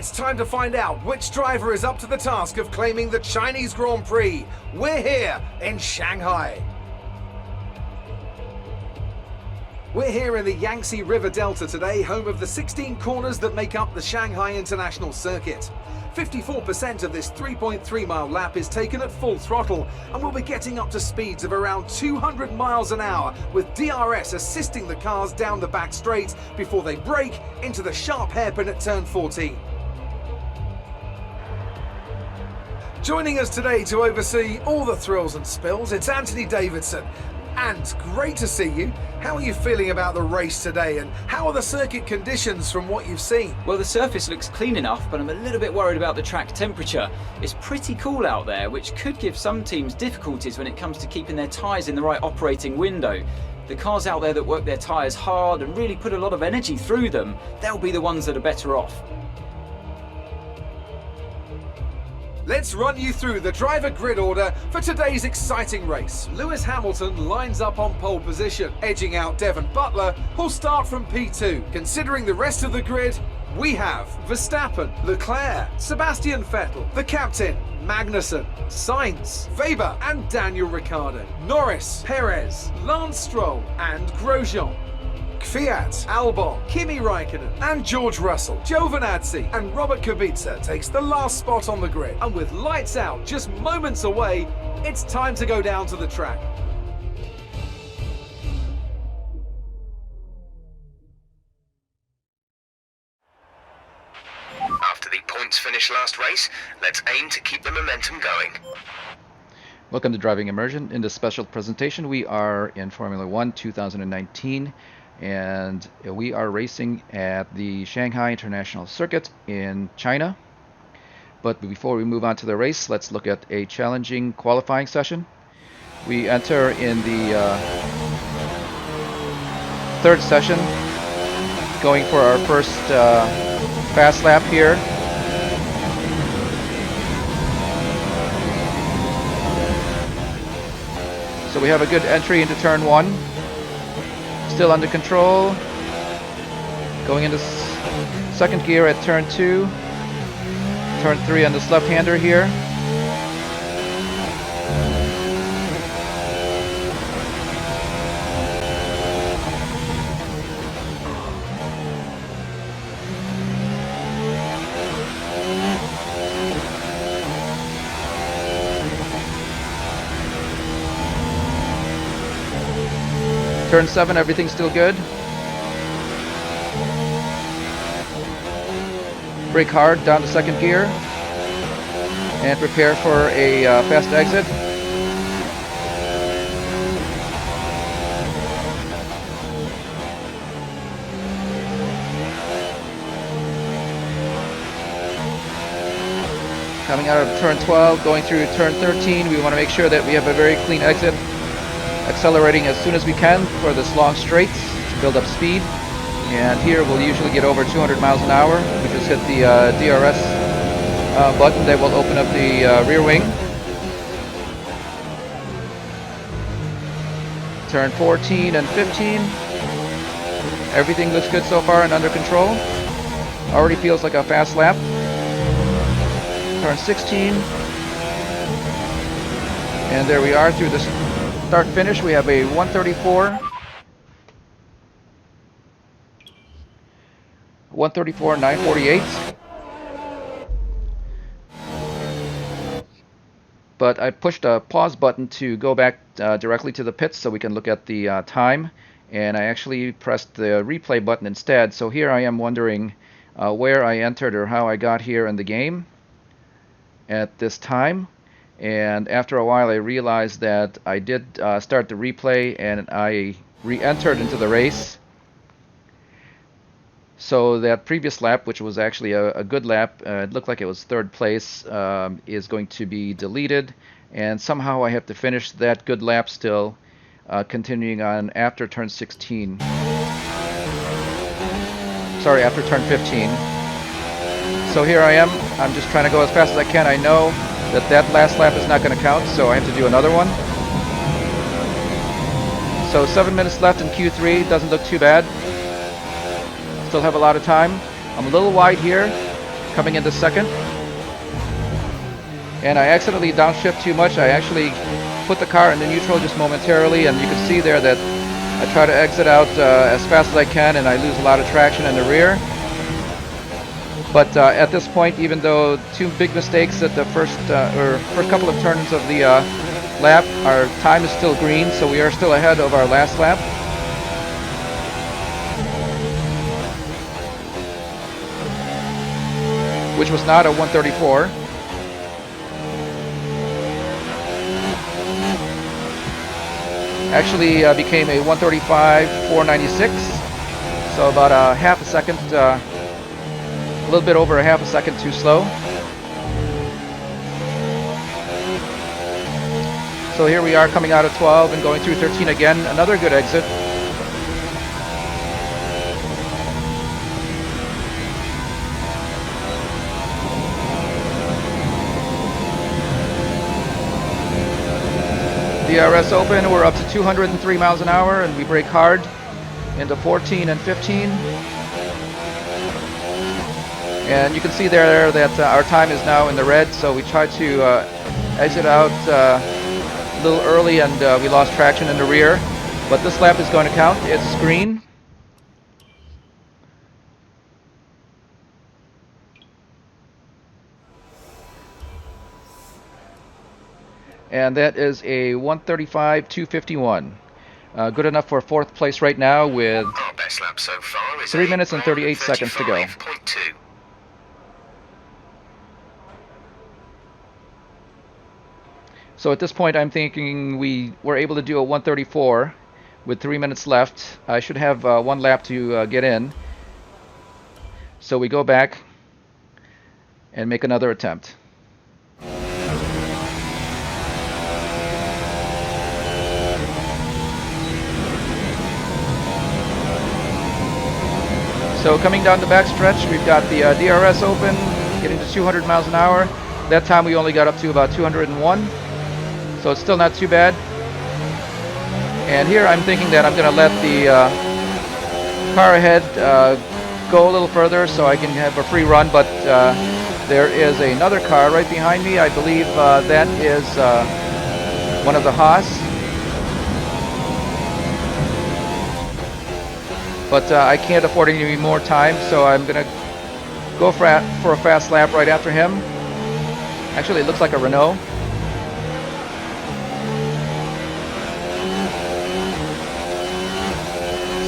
It's time to find out which driver is up to the task of claiming the Chinese Grand Prix. We're here in Shanghai. We're here in the Yangtze River Delta today, home of the 16 corners that make up the Shanghai International Circuit. 54% of this 3.3-mile lap is taken at full throttle, and we'll be getting up to speeds of around 200 miles an hour, with DRS assisting the cars down the back straight before they brake into the sharp hairpin at turn 14. Joining us today to oversee all the thrills and spills, it's Anthony Davidson. And great to see you. How are you feeling about the race today, and how are the circuit conditions from what you've seen? Well, the surface looks clean enough, but I'm a little bit worried about the track temperature. It's pretty cool out there, which could give some teams difficulties when it comes to keeping their tyres in the right operating window. The cars out there that work their tyres hard and really put a lot of energy through them, they'll be the ones that are better off. Let's run you through the driver grid order for today's exciting race. Lewis Hamilton lines up on pole position, edging out Devon Butler, who'll start from P2. Considering the rest of the grid, we have Verstappen, Leclerc, Sebastian Vettel, the captain, Magnussen, Sainz, Weber and Daniel Ricciardo, Norris, Perez, Lance Stroll and Grosjean, Kvyat, Albon, Kimi Raikkonen and George Russell. Giovinazzi and Robert Kubica takes the last spot on the grid. And with lights out just moments away, it's time to go down to the track. After the points finish last race, let's aim to keep the momentum going. Welcome to Driving Immersion. In this special presentation, we are in Formula 1 2019. And we are racing at the Shanghai International Circuit in China. But before we move on to the race, let's look at a challenging qualifying session. We enter in the third session, going for our first fast lap here. So we have a good entry into turn 1. Still under control. Going into second gear at turn 2. Turn 3 on this left-hander here. Turn 7, everything's still good. Brake hard down to second gear and prepare for a fast exit. Coming out of turn 12, going through turn 13, we want to make sure that we have a very clean exit. Accelerating as soon as we can for this long straight to build up speed. And here we'll usually get over 200 miles an hour. We just hit the DRS button that will open up the rear wing. Turn 14 and 15. Everything looks good so far and under control. Already feels like a fast lap. Turn 16. And there we are through this start finish. We have a 134.948. But I pushed a pause button to go back directly to the pits so we can look at the time, and I actually pressed the replay button instead. So here I am wondering where I entered or how I got here in the game at this time. And after a while I realized that I did start the replay and I re-entered into the race. So that previous lap, which was actually a good lap, it looked like it was third place, is going to be deleted. And somehow I have to finish that good lap still, continuing on after turn 16. Sorry, after turn 15. So here I am. I'm just trying to go as fast as I can. I know that last lap is not going to count, so I have to do another one. So 7 minutes left in Q3, doesn't look too bad. Still have a lot of time. I'm a little wide here, coming into second. And I accidentally downshift too much. I actually put the car into neutral just momentarily, and you can see there that I try to exit out as fast as I can, and I lose a lot of traction in the rear. But at this point, even though two big mistakes at the first couple of turns of the lap, our time is still green, so we are still ahead of our last lap. Which was not a 134. Actually became a 135.496, so about a half a second, a little bit over a half a second too slow. So here we are coming out of 12 and going through 13 again, another good exit. DRS open, we're up to 203 miles an hour, and we brake hard into 14 and 15. And you can see there that our time is now in the red, so we tried to exit out a little early, and we lost traction in the rear. But this lap is going to count. It's green. And that is a 135.251. Good enough for fourth place right now with Our best lap so far is 3 minutes and 38 seconds to go. 35.2. So at this point, I'm thinking we were able to do a 134 with 3 minutes left. I should have one lap to get in. So we go back and make another attempt. So coming down the back stretch, we've got the DRS open, getting to 200 miles an hour. That time we only got up to about 201, so it's still not too bad. And here I'm thinking that I'm going to let the car ahead go a little further so I can have a free run, but there is another car right behind me. I believe that is one of the Haas. But I can't afford any more time, so I'm going to go for a fast lap right after him. Actually, it looks like a Renault.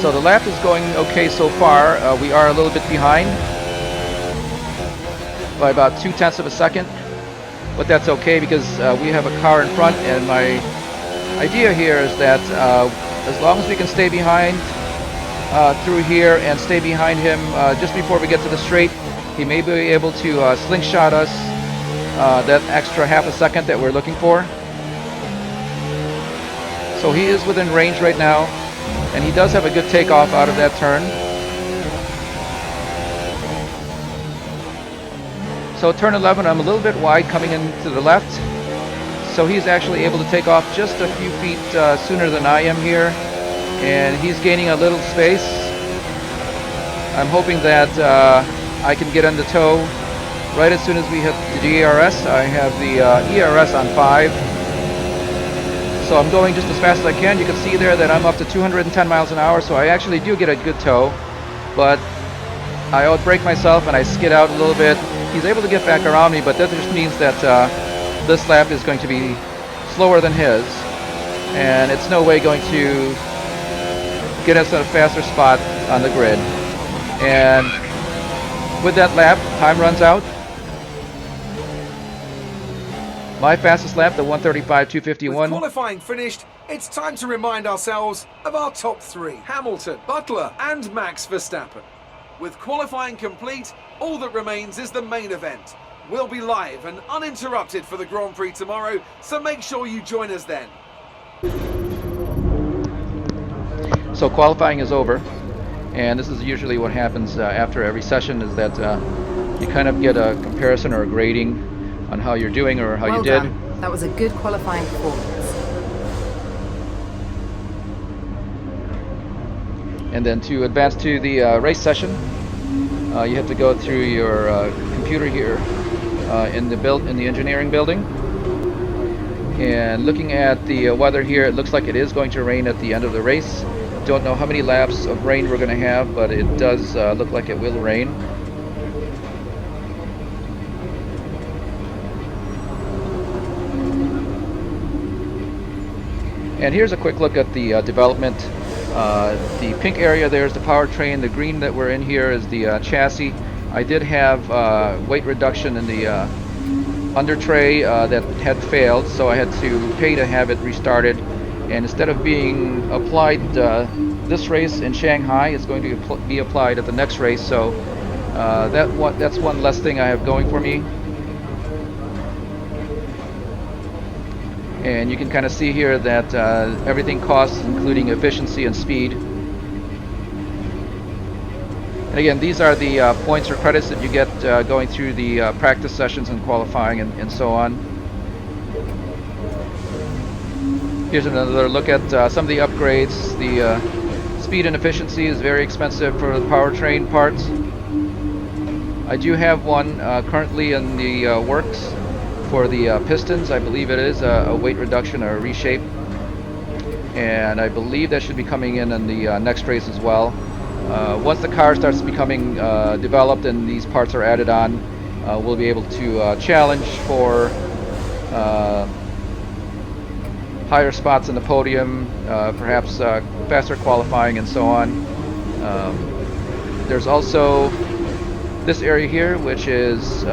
So the lap is going okay so far. We are a little bit behind by about 0.2 of a second, but that's okay because we have a car in front, and my idea here is that as long as we can stay behind through here and stay behind him just before we get to the straight, he may be able to slingshot us that extra half a second that we're looking for. So he is within range right now, and he does have a good takeoff out of that turn. So turn 11, I'm a little bit wide coming in to the left, so he's actually able to take off just a few feet sooner than I am here, and he's gaining a little space. I'm hoping that I can get in the tow right as soon as we hit the DRS. I have the ERS on 5, so I'm going just as fast as I can. You can see there that I'm up to 210 miles an hour, so I actually do get a good tow, but I outbrake myself and I skid out a little bit. He's able to get back around me, but that just means that this lap is going to be slower than his, and it's no way going to get us a faster spot on the grid. And with that lap, time runs out. My fastest lap, the 135.251. With qualifying finished, it's time to remind ourselves of our top three: Hamilton, Butler and Max Verstappen. With qualifying complete, all that remains is the main event. We'll be live and uninterrupted for the Grand Prix tomorrow, so make sure you join us then. So qualifying is over, and this is usually what happens after every session, is that you kind of get a comparison or a grading on how you're doing or how you did. Well done. That was a good qualifying performance. And then to advance to the race session, you have to go through your computer here in the engineering building. And looking at the weather here, it looks like it is going to rain at the end of the race. Don't know how many laps of rain we're going to have, but it does look like it will rain. And here's a quick look at the development. The pink area there is the powertrain. The green that we're in here is the chassis. I did have weight reduction in the under tray that had failed, so I had to pay to have it restarted. And instead of being applied this race in Shanghai, it's going to be applied at the next race. So that's one less thing I have going for me. And you can kind of see here that everything costs, including efficiency and speed. And again, these are the points or credits that you get going through the practice sessions and qualifying and so on. Here's another look at some of the upgrades. The speed and efficiency is very expensive for the powertrain parts. I do have one currently in the works for the pistons. I believe it is a weight reduction or a reshape, and I believe that should be coming in the next race as well. Once the car starts becoming developed and these parts are added on, we'll be able to challenge for higher spots in the podium, perhaps faster qualifying and so on. There's also this area here, which is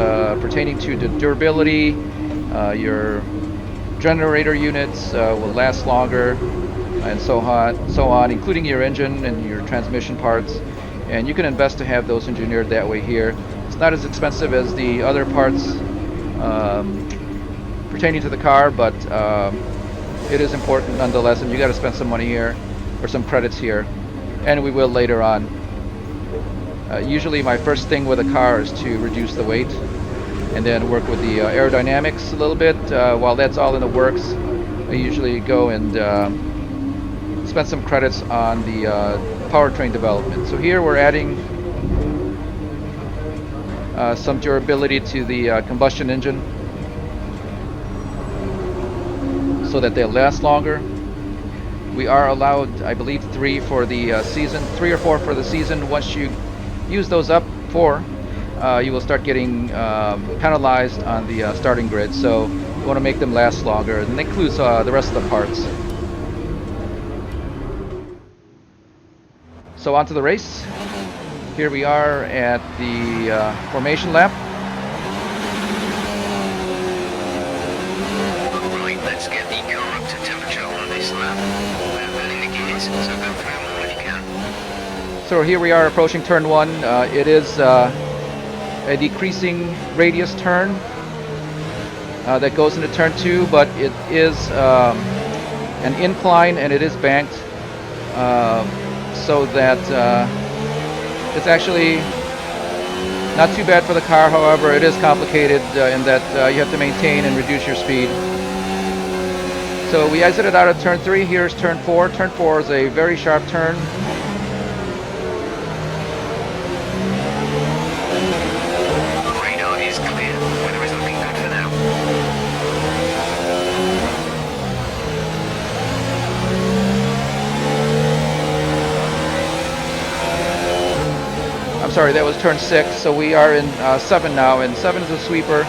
pertaining to the durability. Your generator units will last longer, and so on, including your engine and your transmission parts. And you can invest to have those engineered that way here. It's not as expensive as the other parts pertaining to the car, but it is important nonetheless, and you got to spend some money here, or some credits here, and we will later on. Usually my first thing with a car is to reduce the weight and then work with the aerodynamics a little bit. While that's all in the works, I usually go and spend some credits on the powertrain development. So here we're adding some durability to the combustion engine so that they'll last longer. We are allowed, I believe, 3 for the season, 3 or 4 for the season. Once you use those up, 4, you will start getting penalized on the starting grid. So you want to make them last longer, and that includes the rest of the parts. So on to the race. Here we are at the formation lap. Right, let's get the car up to temperature on this lap. We're burning the gears, so go through them all if you can. So here we are approaching turn 1. It is a decreasing radius turn that goes into turn 2, but it is an incline and it is banked, so that it's actually not too bad for the car. However, it is complicated in that you have to maintain and reduce your speed. So we exited out of turn 3. Here's turn 4. Turn 4 is a very sharp turn. Radar is clear. Weather is looking good for now. I'm sorry, that was turn 6. So we are in 7 now, and 7 is a sweeper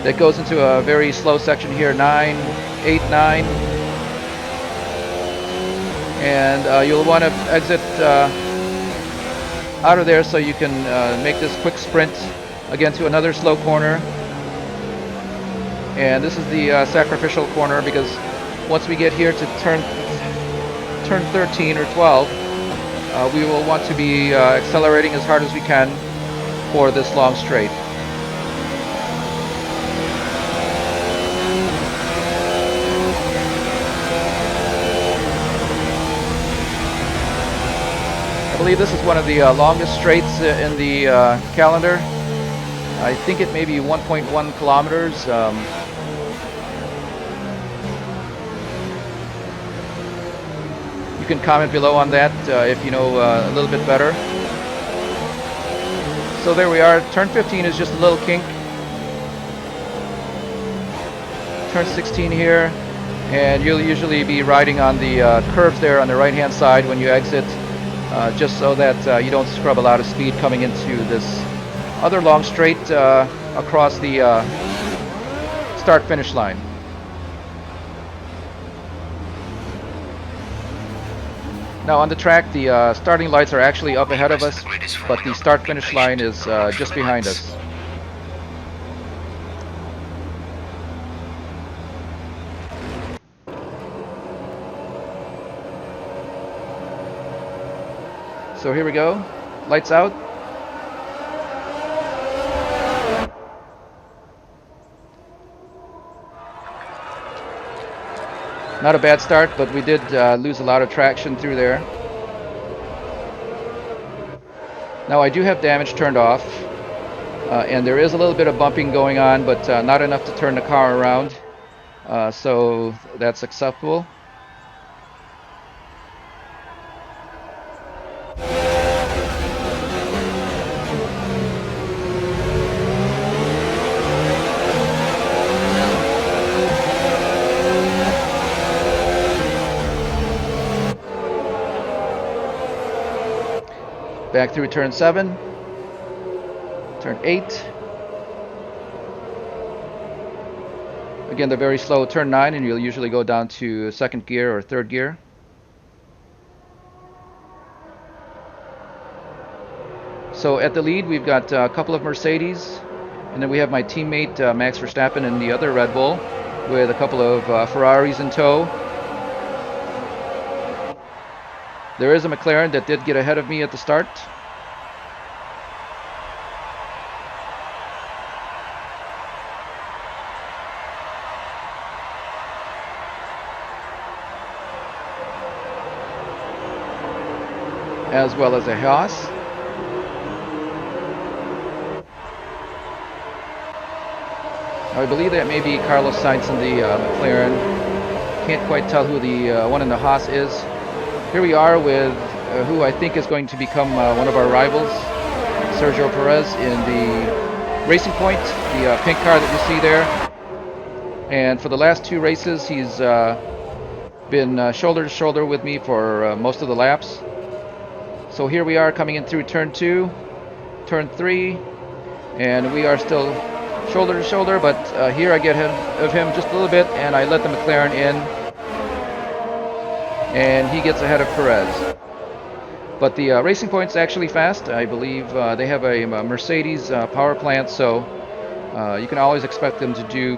that goes into a very slow section here. 9, 8, 9. And you'll want to exit out of there so you can make this quick sprint again to another slow corner. And this is the sacrificial corner, because once we get here to turn 13 or 12, we will want to be accelerating as hard as we can for this long straight. I believe this is one of the longest straights in the calendar. I think it may be 1.1 kilometers. You can comment below on that if you know a little bit better. So there we are. Turn 15 is just a little kink. Turn 16 here, and you'll usually be riding on the curves there on the right hand side when you exit, just so that you don't scrub a lot of speed coming into this other long straight across the start finish line. Now on the track, the starting lights are actually up ahead of us, but the start finish line is just behind us. So here we go, lights out. Not a bad start, but we did lose a lot of traction through there. Now I do have damage turned off, and there is a little bit of bumping going on, but not enough to turn the car around, so that's acceptable. Back through turn 7, turn 8. Again, they're very slow. Turn 9, and you'll usually go down to second gear or third gear. So at the lead, we've got a couple of Mercedes, and then we have my teammate Max Verstappen in the other Red Bull with a couple of Ferraris in tow. There is a McLaren that did get ahead of me at the start. As well as a Haas. I believe that may be Carlos Sainz in the McLaren. Can't quite tell who the one in the Haas is. Here we are with who I think is going to become one of our rivals, Sergio Perez, in the Racing Point, the pink car that you see there. And for the last 2 races, he's been shoulder to shoulder with me for most of the laps. So here we are coming in through turn 2, turn 3, and we are still shoulder to shoulder, but here I get ahead of him just a little bit, and I let the McLaren in, and he gets ahead of Perez. But the Racing Point's actually fast. I believe they have a Mercedes power plant, so you can always expect them to do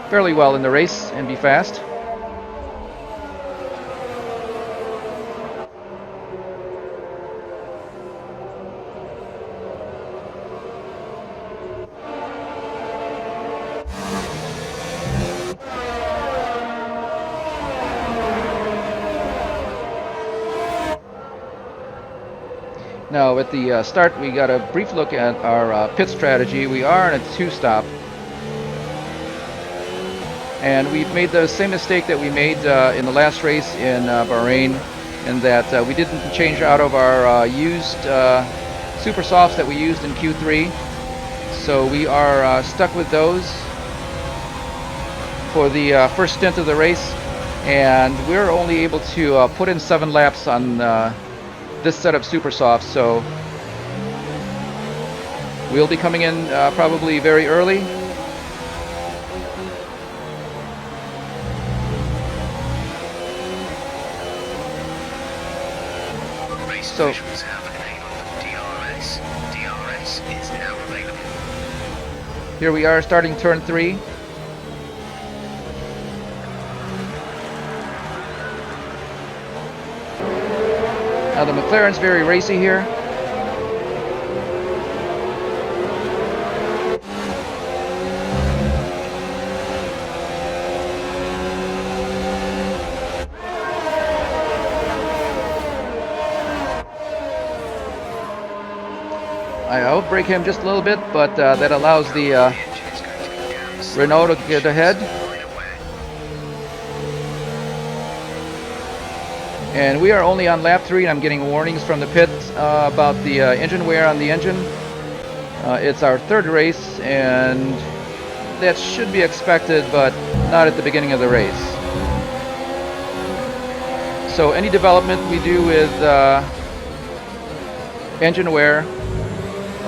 fairly well in the race and be fast. Now at the start, we got a brief look at our pit strategy. We are in a 2-stop, and we've made the same mistake that we made in the last race in Bahrain, in that we didn't change out of our used super softs that we used in Q3. So we are stuck with those for the first stint of the race, and we're only able to put in 7 laps on this set of super softs, so we'll be coming in probably very early. So Visuals have enabled DRS. DRS is now available. here we are starting turn 3. Now the McLaren's very racy here. I outbrake him just a little bit, but that allows the Renault to get ahead. And we are only on lap 3, and I'm getting warnings from the pit about the engine wear on the engine. It's our third race, and that should be expected, but not at the beginning of the race. So any development we do with engine wear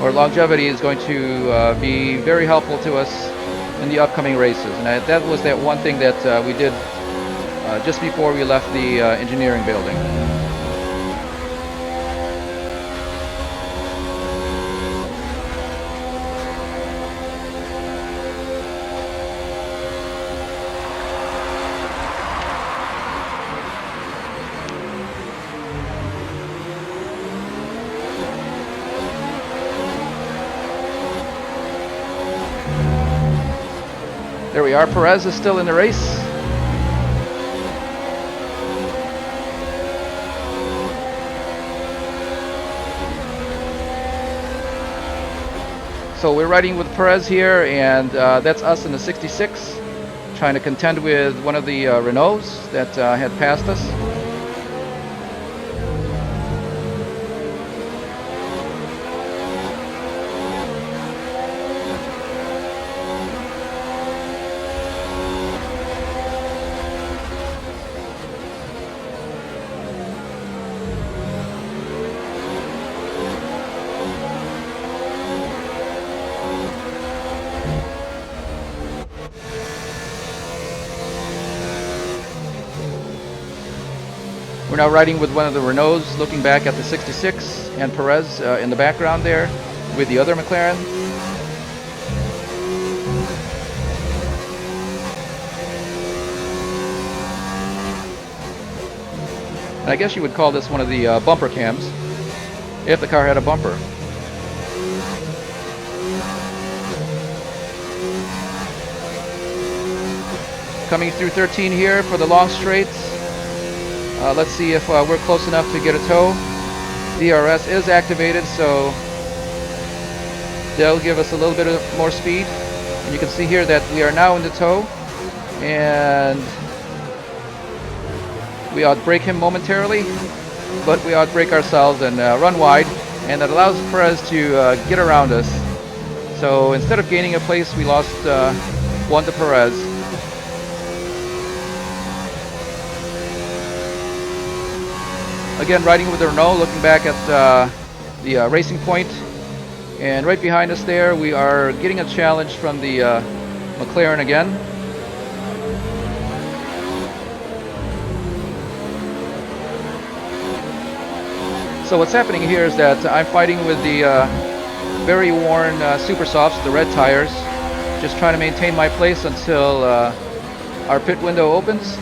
or longevity is going to be very helpful to us in the upcoming races. And that was that one thing that we did just before we left the engineering building. There we are. Perez is still in the race. So we're riding with Perez here, and that's us in the 66, trying to contend with one of the Renaults that had passed us. We're now riding with one of the Renaults, looking back at the 66, and Perez in the background there with the other McLaren. And I guess you would call this one of the bumper cams, if the car had a bumper. Coming through 13 here for the long straights. Let's see if we're close enough to get a tow. DRS is activated, so they'll give us a little bit of more speed. And you can see here that we are now in the tow, and we outbrake him momentarily, but we outbrake ourselves and run wide, and that allows Perez to get around us. So instead of gaining a place, we lost one to Perez. Again, riding with the Renault, looking back at the racing point, and right behind us there we are getting a challenge from the McLaren again. So what's happening here is that I'm fighting with the very worn Super Softs, the red tires, just trying to maintain my place until our pit window opens.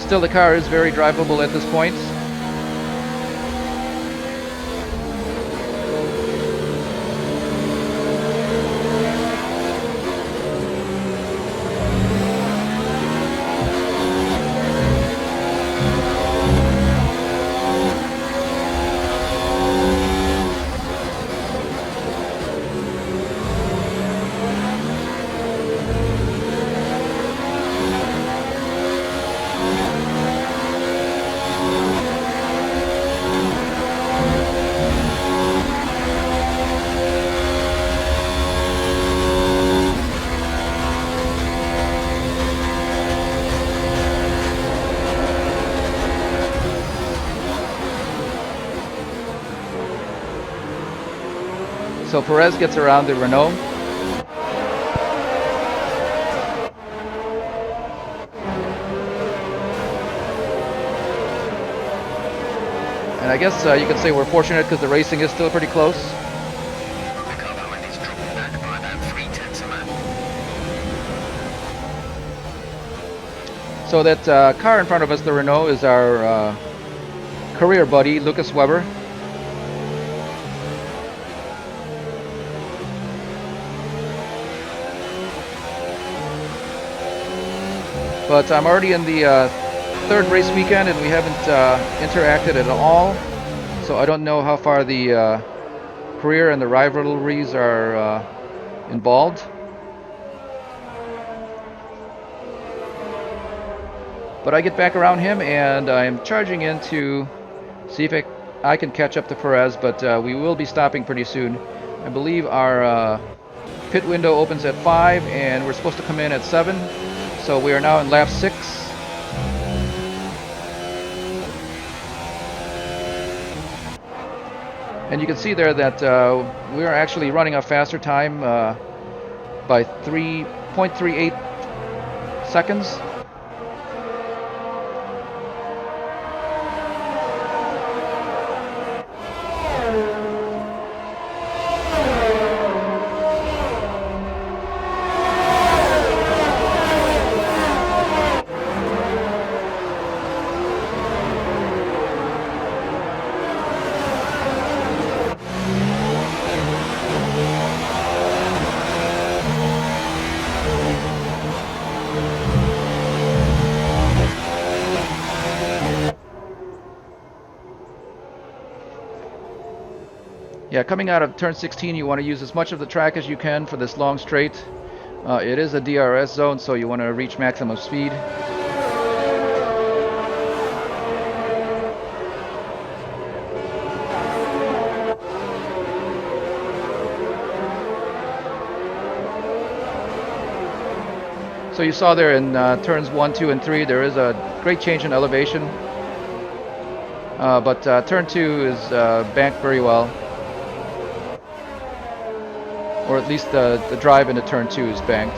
Still, the car is very drivable at this point. So Perez gets around the Renault. And I guess you could say we're fortunate because the racing is still pretty close. The car behind is dropping back by about 0.3 of a lap. So that car in front of us, the Renault, is our career buddy, Lucas Weber. But I'm already in the third race weekend, and we haven't interacted at all. So I don't know how far the career and the rivalries are involved. But I get back around him, and I'm charging in to see if I can catch up to Perez, but we will be stopping pretty soon. I believe our pit window opens at 5, and we're supposed to come in at 7. So we are now in lap 6. And you can see there that we are actually running a faster time by 3.38 seconds. Yeah, coming out of turn 16, you want to use as much of the track as you can for this long straight. It is a DRS zone, so you want to reach maximum speed. So you saw there in turns 1, 2, and 3, there is a great change in elevation. But turn 2 is banked very well. Or at least the drive into turn 2 is banked.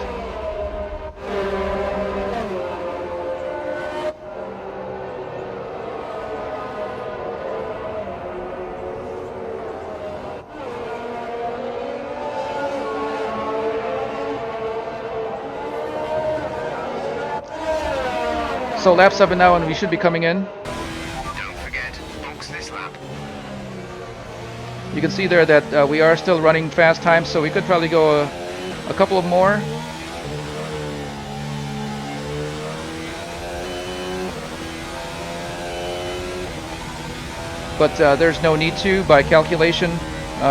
So lap 7 now, and we should be coming in. Don't forget, box this lap. You can see there that we are still running fast times, so we could probably go a couple of more. But there's no need to by calculation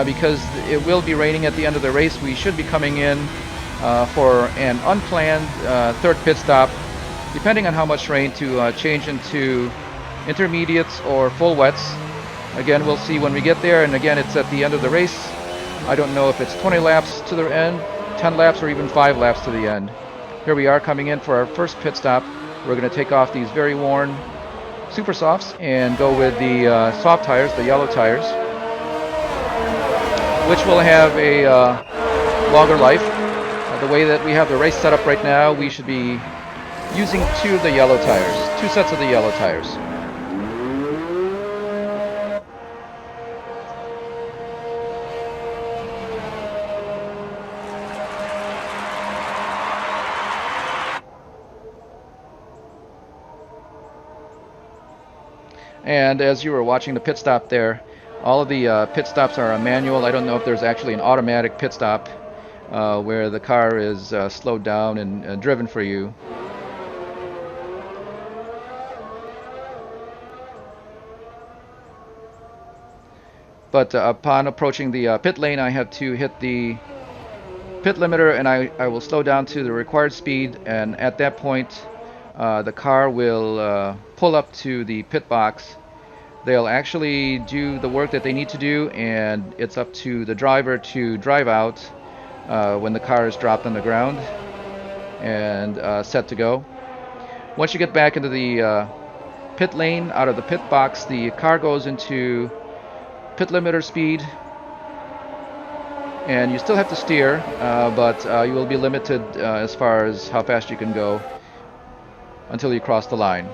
because it will be raining at the end of the race. We should be coming in for an unplanned third pit stop, depending on how much rain, to change into intermediates or full wets. Again, we'll see when we get there, and again, it's at the end of the race. I don't know if it's 20 laps to the end, 10 laps, or even 5 laps to the end. Here we are coming in for our first pit stop. We're going to take off these very worn super softs and go with the soft tires, the yellow tires, which will have a longer life. The way that we have the race set up right now, we should be using 2 of the yellow tires, 2 sets of the yellow tires. And as you were watching the pit stop there, all of the pit stops are manual. I don't know if there's actually an automatic pit stop where the car is slowed down and driven for you. But upon approaching the pit lane, I have to hit the pit limiter, and I will slow down to the required speed, and at that point the car will pull up to the pit box. They'll actually do the work that they need to do, and it's up to the driver to drive out when the car is dropped on the ground and set to go. Once you get back into the pit lane, out of the pit box, the car goes into pit limiter speed, and you still have to steer, but you will be limited as far as how fast you can go until you cross the line.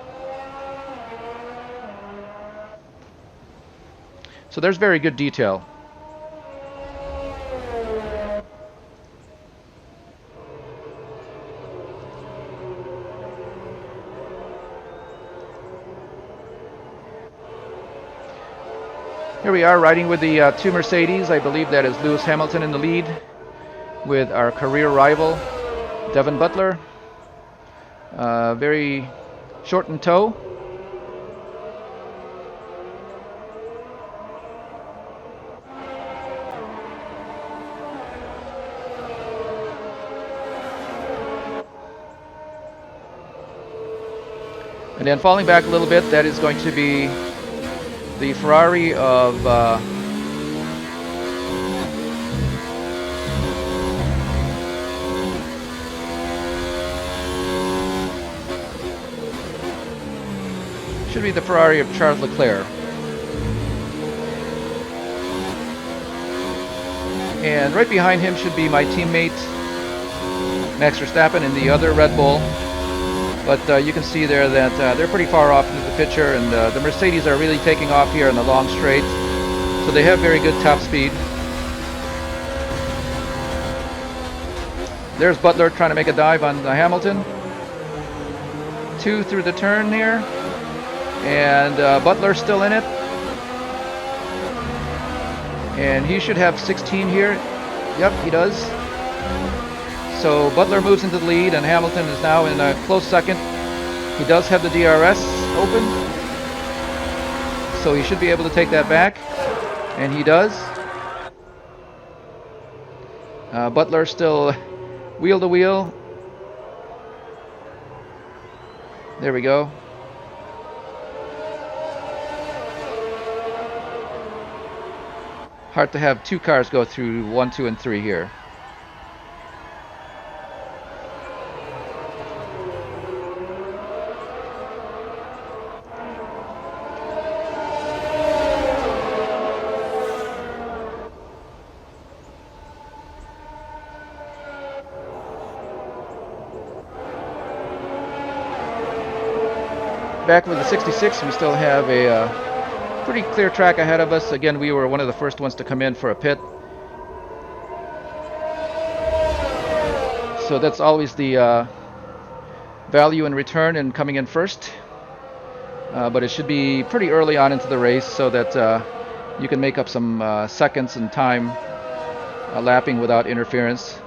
So there's very good detail. Here we are riding with the 2 Mercedes. I believe that is Lewis Hamilton in the lead with our career rival Devin Butler. Very short in tow. And then falling back a little bit, that is going to be the Ferrari of should be the Ferrari of Charles Leclerc. And right behind him should be my teammate Max Verstappen in the other Red Bull. But you can see there that they're pretty far off into the picture, and the Mercedes are really taking off here in the long straight. So they have very good top speed. There's Butler trying to make a dive on Hamilton. 2 through the turn here. And Butler's still in it. And he should have 16 here. Yep, he does. So Butler moves into the lead, and Hamilton is now in a close second. He does have the DRS open, so he should be able to take that back, and he does. Butler still wheel to wheel. There we go. Hard to have 2 cars go through 1, 2, and 3 here. Back with the 66, we still have a pretty clear track ahead of us. Again, we were one of the first ones to come in for a pit. So that's always the value in return in coming in first. But it should be pretty early on into the race so that you can make up some seconds and time lapping without interference.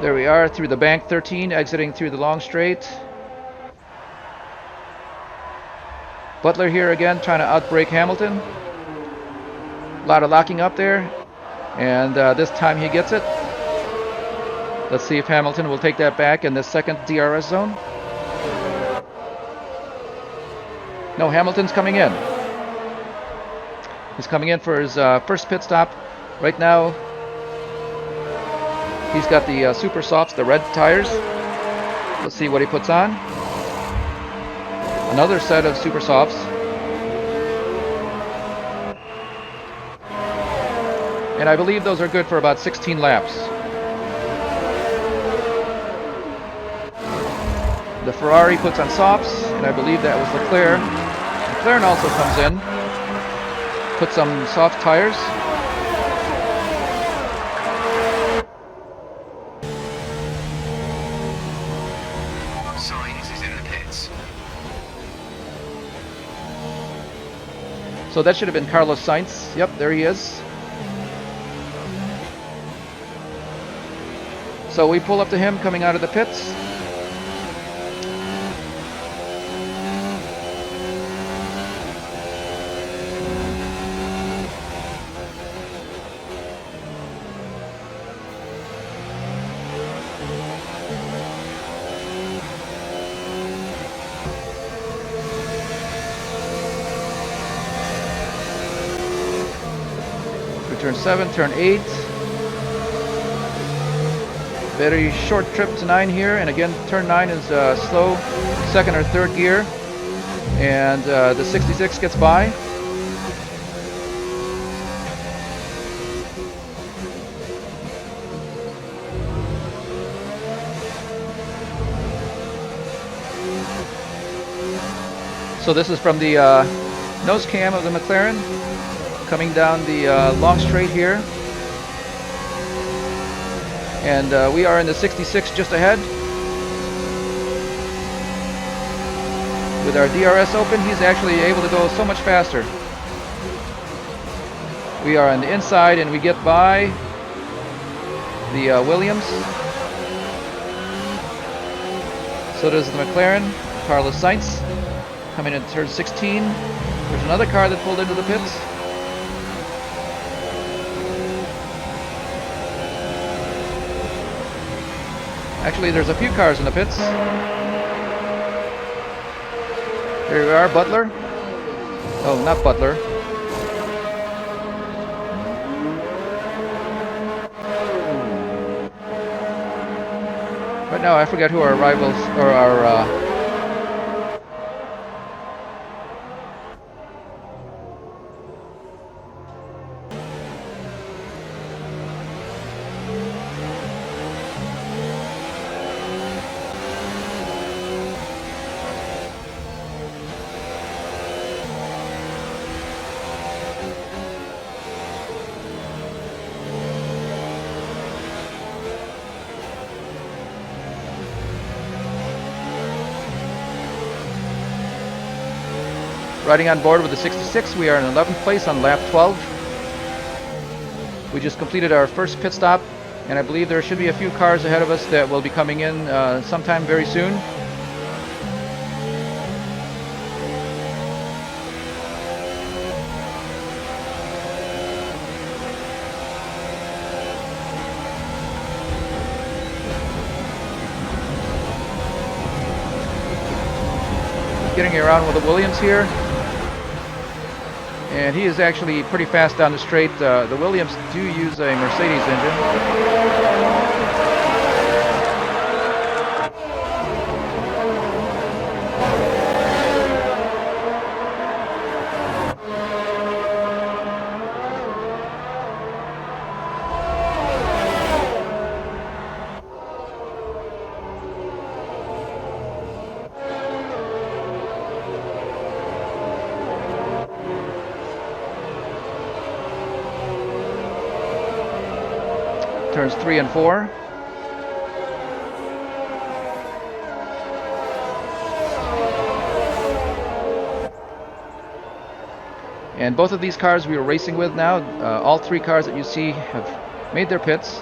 There we are through the bank 13, exiting through the long straight. Butler here again trying to outbrake Hamilton. A lot of locking up there, and this time he gets it. Let's see if Hamilton will take that back in the second DRS zone. No, Hamilton's coming in. He's coming in for his first pit stop. Right now, he's got the super softs, the red tires. Let's see what he puts on. Another set of super softs. And I believe those are good for about 16 laps. The Ferrari puts on softs, and I believe that was Leclerc. McLaren also comes in, puts some soft tires. So that should have been Carlos Sainz. Yep, there he is. So we pull up to him coming out of the pits. Turn 7, turn 8. Very short trip to 9 here, and again, turn 9 is slow second or third gear, and the 66 gets by. So this is from the nose cam of the McLaren. Coming down the long straight here, and we are in the 66 just ahead. With our DRS open, he's actually able to go so much faster. We are on the inside, and we get by the Williams. So does the McLaren. Carlos Sainz coming in turn 16. There's another car that pulled into the pits. Actually, there's a few cars in the pits. Here we are, Butler. Oh, not Butler. Right now, I forget who our rivals or our. Riding on board with the 66, we are in 11th place on lap 12. We just completed our first pit stop, and I believe there should be a few cars ahead of us that will be coming in sometime very soon. Getting around with the Williams here. And he is actually pretty fast down the straight. The Williams do use a Mercedes engine. Turns 3 and 4. And both of these cars we are racing with now, all three cars that you see have made their pits.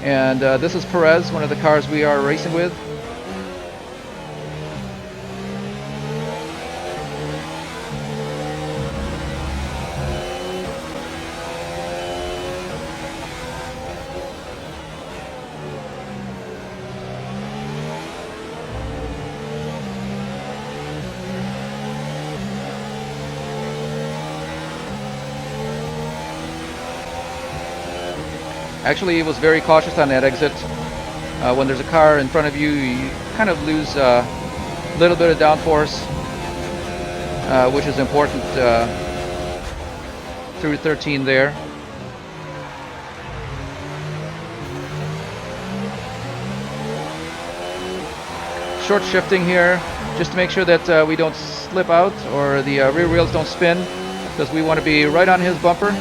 And this is Perez, one of the cars we are racing with. Actually, he was very cautious on that exit. When there's a car in front of you, you kind of lose a little bit of downforce, which is important through 13 there. Short shifting here, just to make sure that we don't slip out or the rear wheels don't spin, because we want to be right on his bumper,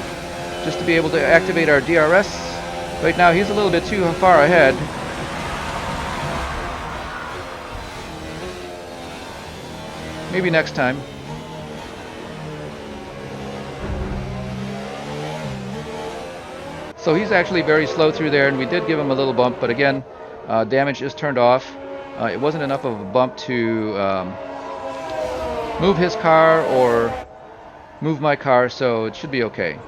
just to be able to activate our DRS. Right now he's a little bit too far ahead. Maybe next time. So he's actually very slow through there, and we did give him a little bump, but again, damage is turned off. It wasn't enough of a bump to move his car or move my car, so it should be okay.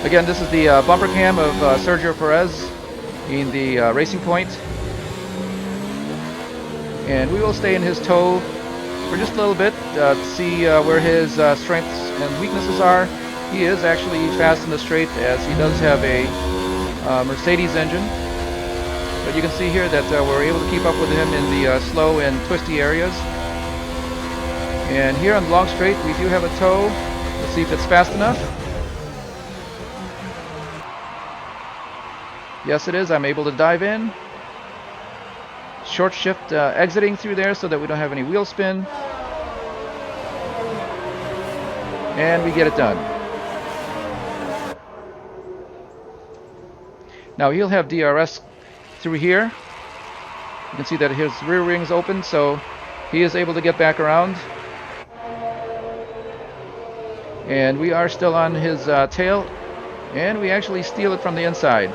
Again, this is the bumper cam of Sergio Perez in the Racing Point. And we will stay in his tow for just a little bit to see where his strengths and weaknesses are. He is actually fast in the straight, as he does have a Mercedes engine. But you can see here that we're able to keep up with him in the slow and twisty areas. And here on the long straight, we do have a tow. Let's see if it's fast enough. Yes, it is. I'm able to dive in. Short shift exiting through there so that we don't have any wheel spin. And we get it done. Now he'll have DRS through here. You can see that his rear ring's open, so he is able to get back around. And we are still on his tail, and we actually steal it from the inside.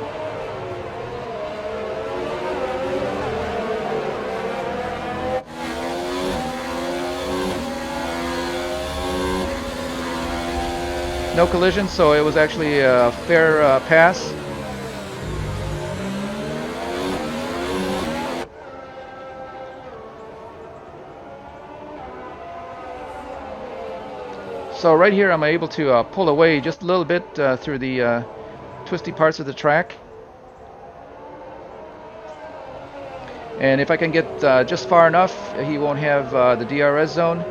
No collision, so it was actually a fair pass. So right here I'm able to pull away just a little bit through the twisty parts of the track. And if I can get just far enough, he won't have the DRS zone.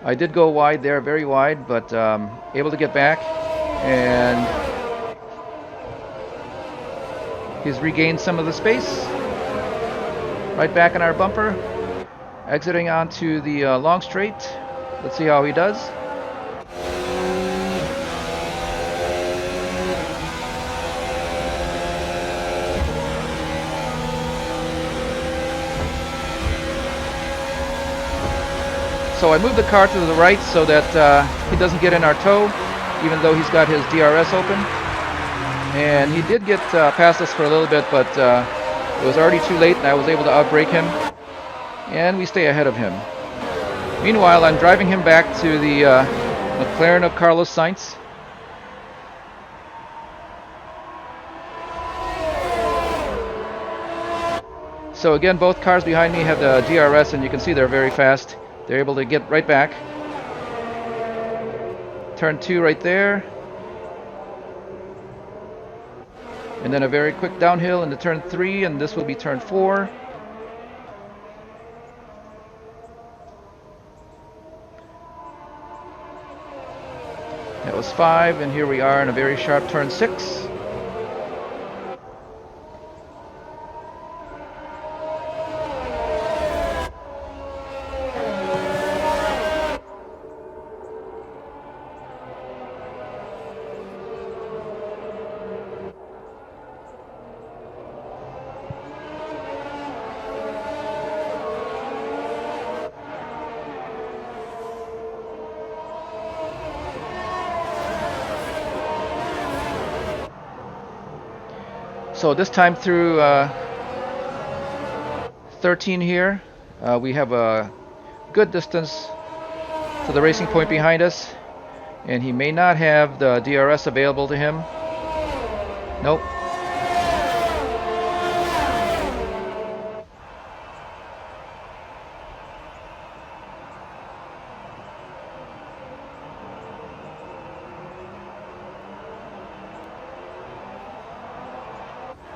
I did go wide there, very wide, but able to get back. And he's regained some of the space. Right back in our bumper. Exiting onto the long straight. Let's see how he does. So I moved the car to the right so that he doesn't get in our toe, even though he's got his DRS open. And he did get past us for a little bit, but it was already too late and I was able to outbrake him. And we stay ahead of him. Meanwhile, I'm driving him back to the McLaren of Carlos Sainz. So again, both cars behind me have the DRS, and you can see they're very fast. They're able to get right back. Turn 2 right there. And then a very quick downhill into turn 3, and this will be turn 4. That was 5, and here we are in a very sharp turn 6. So this time through 13 here, we have a good distance to the racing point behind us, and he may not have the DRS available to him. Nope.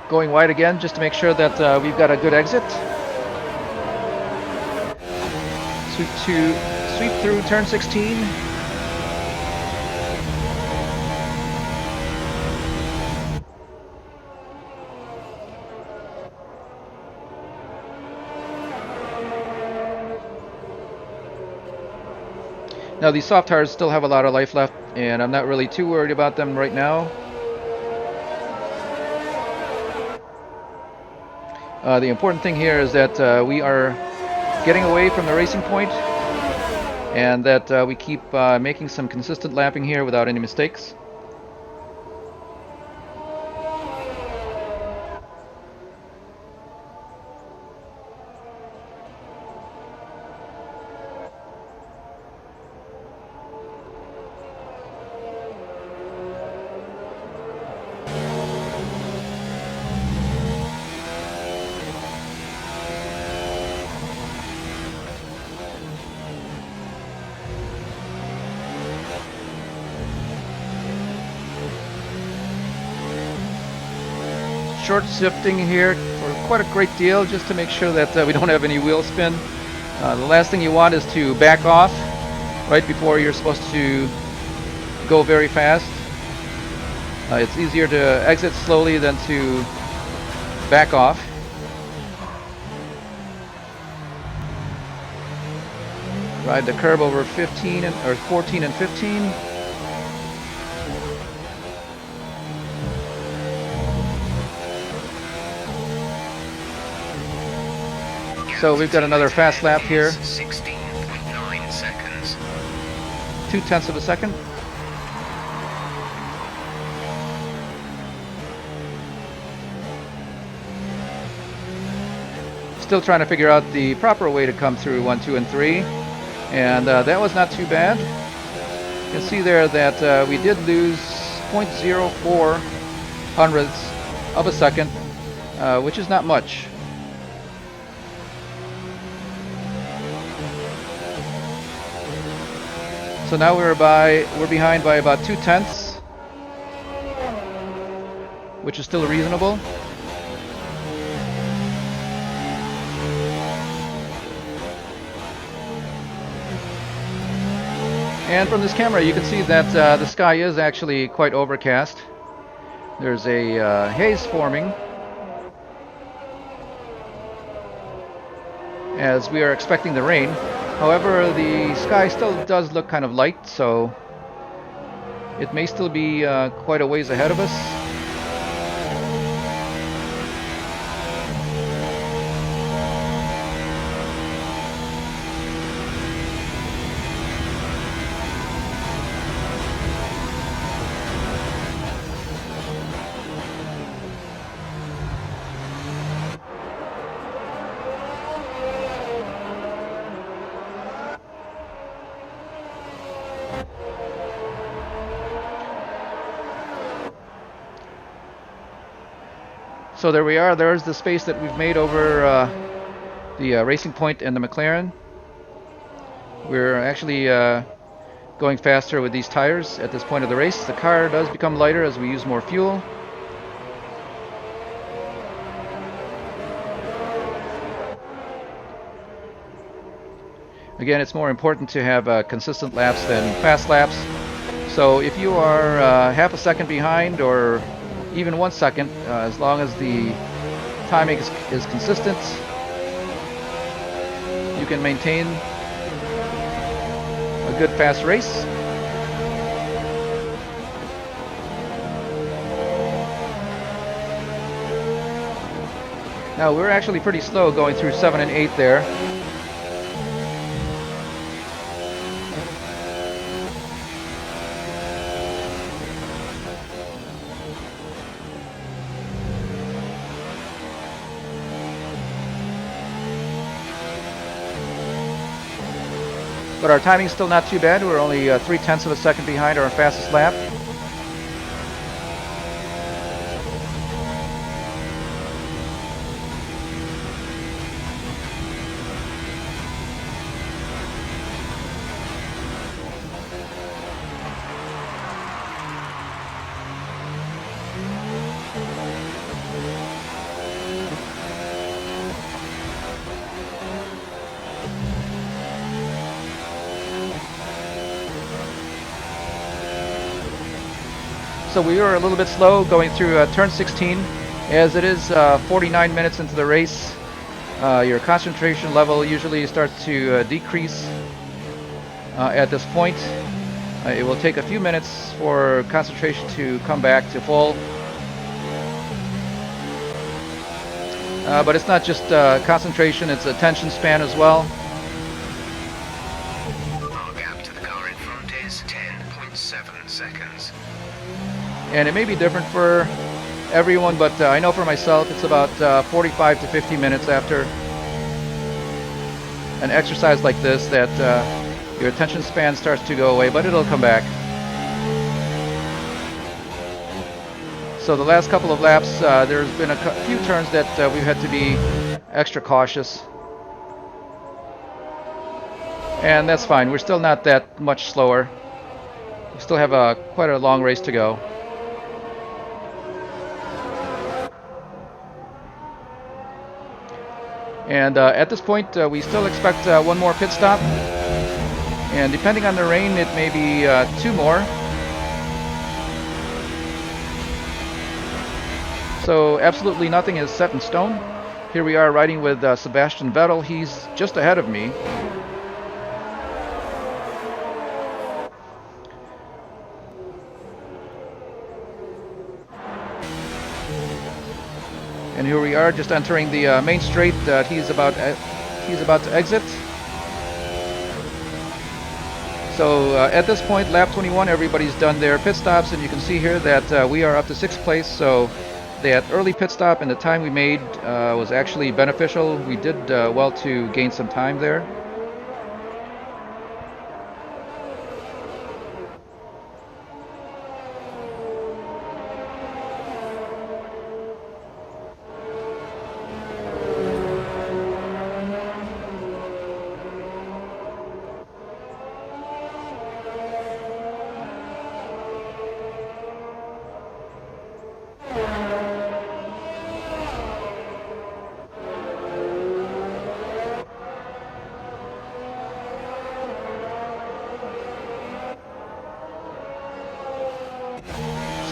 Going wide again just to make sure that we've got a good exit. Sweep through turn 16. Now these soft tires still have a lot of life left, and I'm not really too worried about them right now. The important thing here is that we are getting away from the racing point, and that we keep making some consistent lapping here without any mistakes. Short shifting here for quite a great deal, just to make sure that we don't have any wheel spin. The last thing you want is to back off right before you're supposed to go very fast. It's easier to exit slowly than to back off. Ride the curb over 14 and 15. So we've got another fast lap here. 16.9 seconds. 0.2 of a second. Still trying to figure out the proper way to come through 1, 2, and 3. And that was not too bad. You can see there that we did lose 0.04 hundredths of a second, which is not much. So now we're behind by about 0.2, which is still reasonable. And from this camera you can see that the sky is actually quite overcast. There's a haze forming as we are expecting the rain. However, the sky still does look kind of light, so it may still be quite a ways ahead of us. So there we are. There's the space that we've made over the Racing Point and the McLaren. We're actually going faster with these tires at this point of the race. The car does become lighter as we use more fuel. Again, it's more important to have consistent laps than fast laps. So if you are half a second behind or even 1 second, as long as the timing is consistent, you can maintain a good fast race. Now we're actually pretty slow going through 7 and 8 there. But our timing's still not too bad. We're only 0.3 of a second behind our fastest lap. So we were a little bit slow going through turn 16. As it is 49 minutes into the race, your concentration level usually starts to decrease at this point. It will take a few minutes for concentration to come back to full. But it's not just concentration, it's attention span as well. Our gap to the car in front is 10.7 seconds. And it may be different for everyone, but I know for myself it's about 45 to 50 minutes after an exercise like this that your attention span starts to go away, but it'll come back. So the last couple of laps, there's been a few turns that we've had to be extra cautious. And that's fine. We're still not that much slower. We still have quite a long race to go. And at this point, we still expect one more pit stop. And depending on the rain, it may be 2 more. So absolutely nothing is set in stone. Here we are riding with Sebastian Vettel. He's just ahead of me. And here we are just entering the main straight. He's about He's about to exit. So at this point, lap 21, everybody's done their pit stops, and you can see here that we are up to 6th place. So that early pit stop and the time we made was actually beneficial. We did well to gain some time there.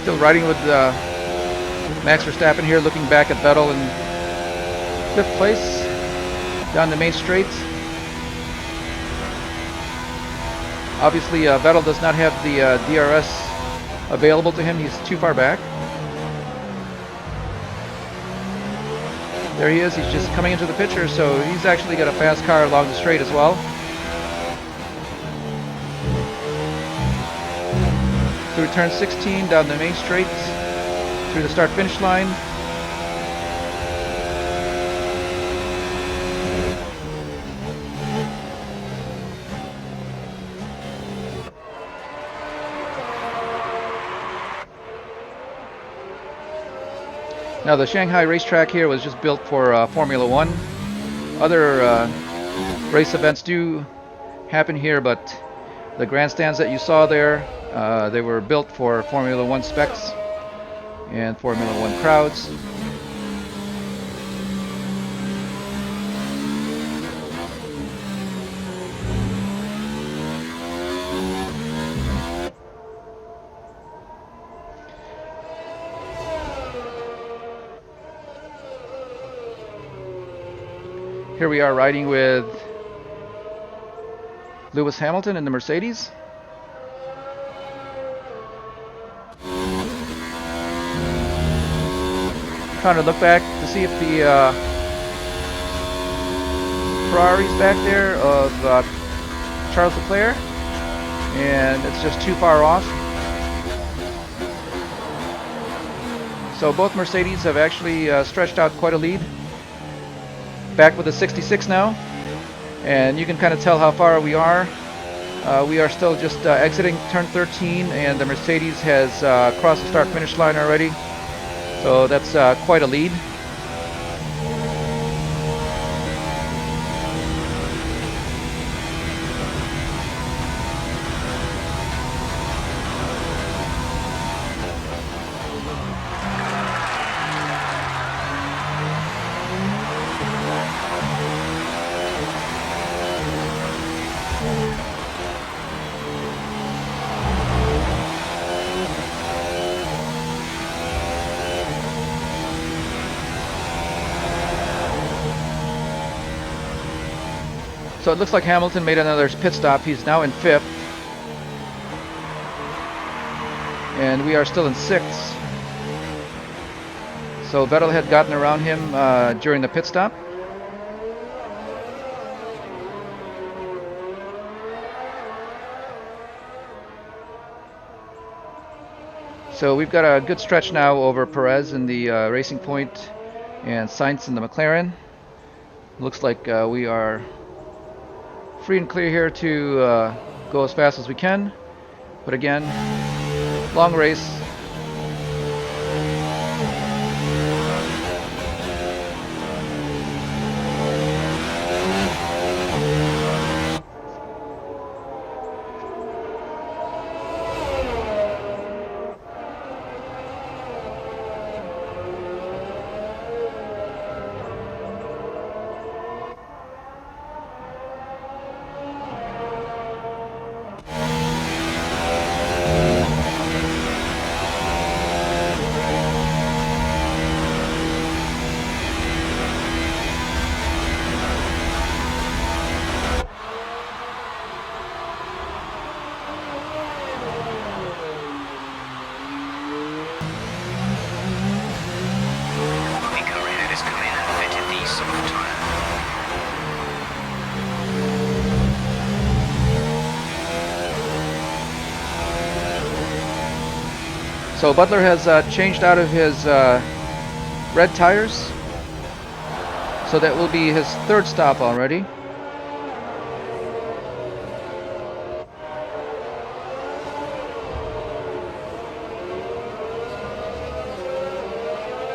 Still riding with Max Verstappen here, looking back at Vettel in 5th place down the main straight. Obviously, Vettel does not have the DRS available to him. He's too far back. There he is. He's just coming into the picture, so he's actually got a fast car along the straight as well. Through turn 16, down the main straight, through the start-finish line. Now the Shanghai racetrack here was just built for Formula One. Other race events do happen here, but the grandstands that you saw there, they were built for Formula One specs and Formula One crowds. Here we are riding with Lewis Hamilton in the Mercedes. Trying to look back to see if the Ferrari's back there of Charles Leclerc, and it's just too far off. So both Mercedes have actually stretched out quite a lead. Back with the 66 now, and you can kind of tell how far we are. We are still just exiting turn 13, and the Mercedes has crossed the start-finish line already. So that's quite a lead. So it looks like Hamilton made another pit stop. He's now in 5th. And we are still in 6th. So Vettel had gotten around him during the pit stop. So we've got a good stretch now over Perez in the Racing Point and Sainz in the McLaren. Looks like we are free and clear here to go as fast as we can, but again, long race. So Butler has changed out of his red tires. So that will be his third stop already.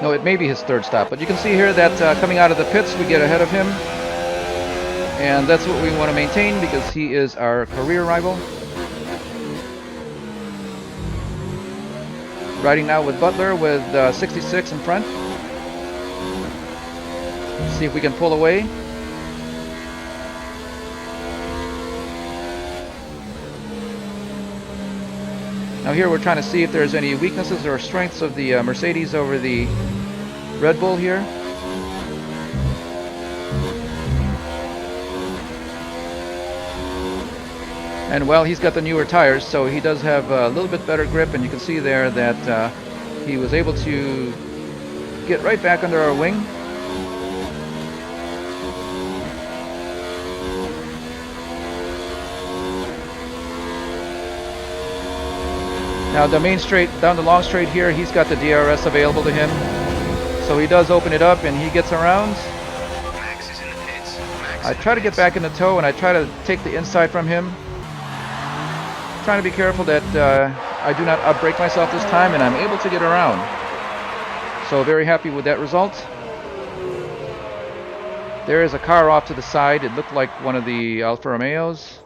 No, it may be his third stop, but you can see here that coming out of the pits we get ahead of him. And that's what we want to maintain because he is our career rival. Riding now with Butler with 66 in front. See if we can pull away. Now here we're trying to see if there's any weaknesses or strengths of the Mercedes over the Red Bull here. And well, he's got the newer tires, so he does have a little bit better grip, and you can see there that he was able to get right back under our wing. Now the main straight, down the long straight here, he's got the DRS available to him. So he does open it up and he gets around. I try to get back in the toe and I try to take the inside from him. Trying to be careful that I do not outbrake myself this time, and I'm able to get around. So very happy with that result. There is a car off to the side. It looked like one of the Alfa Romeos.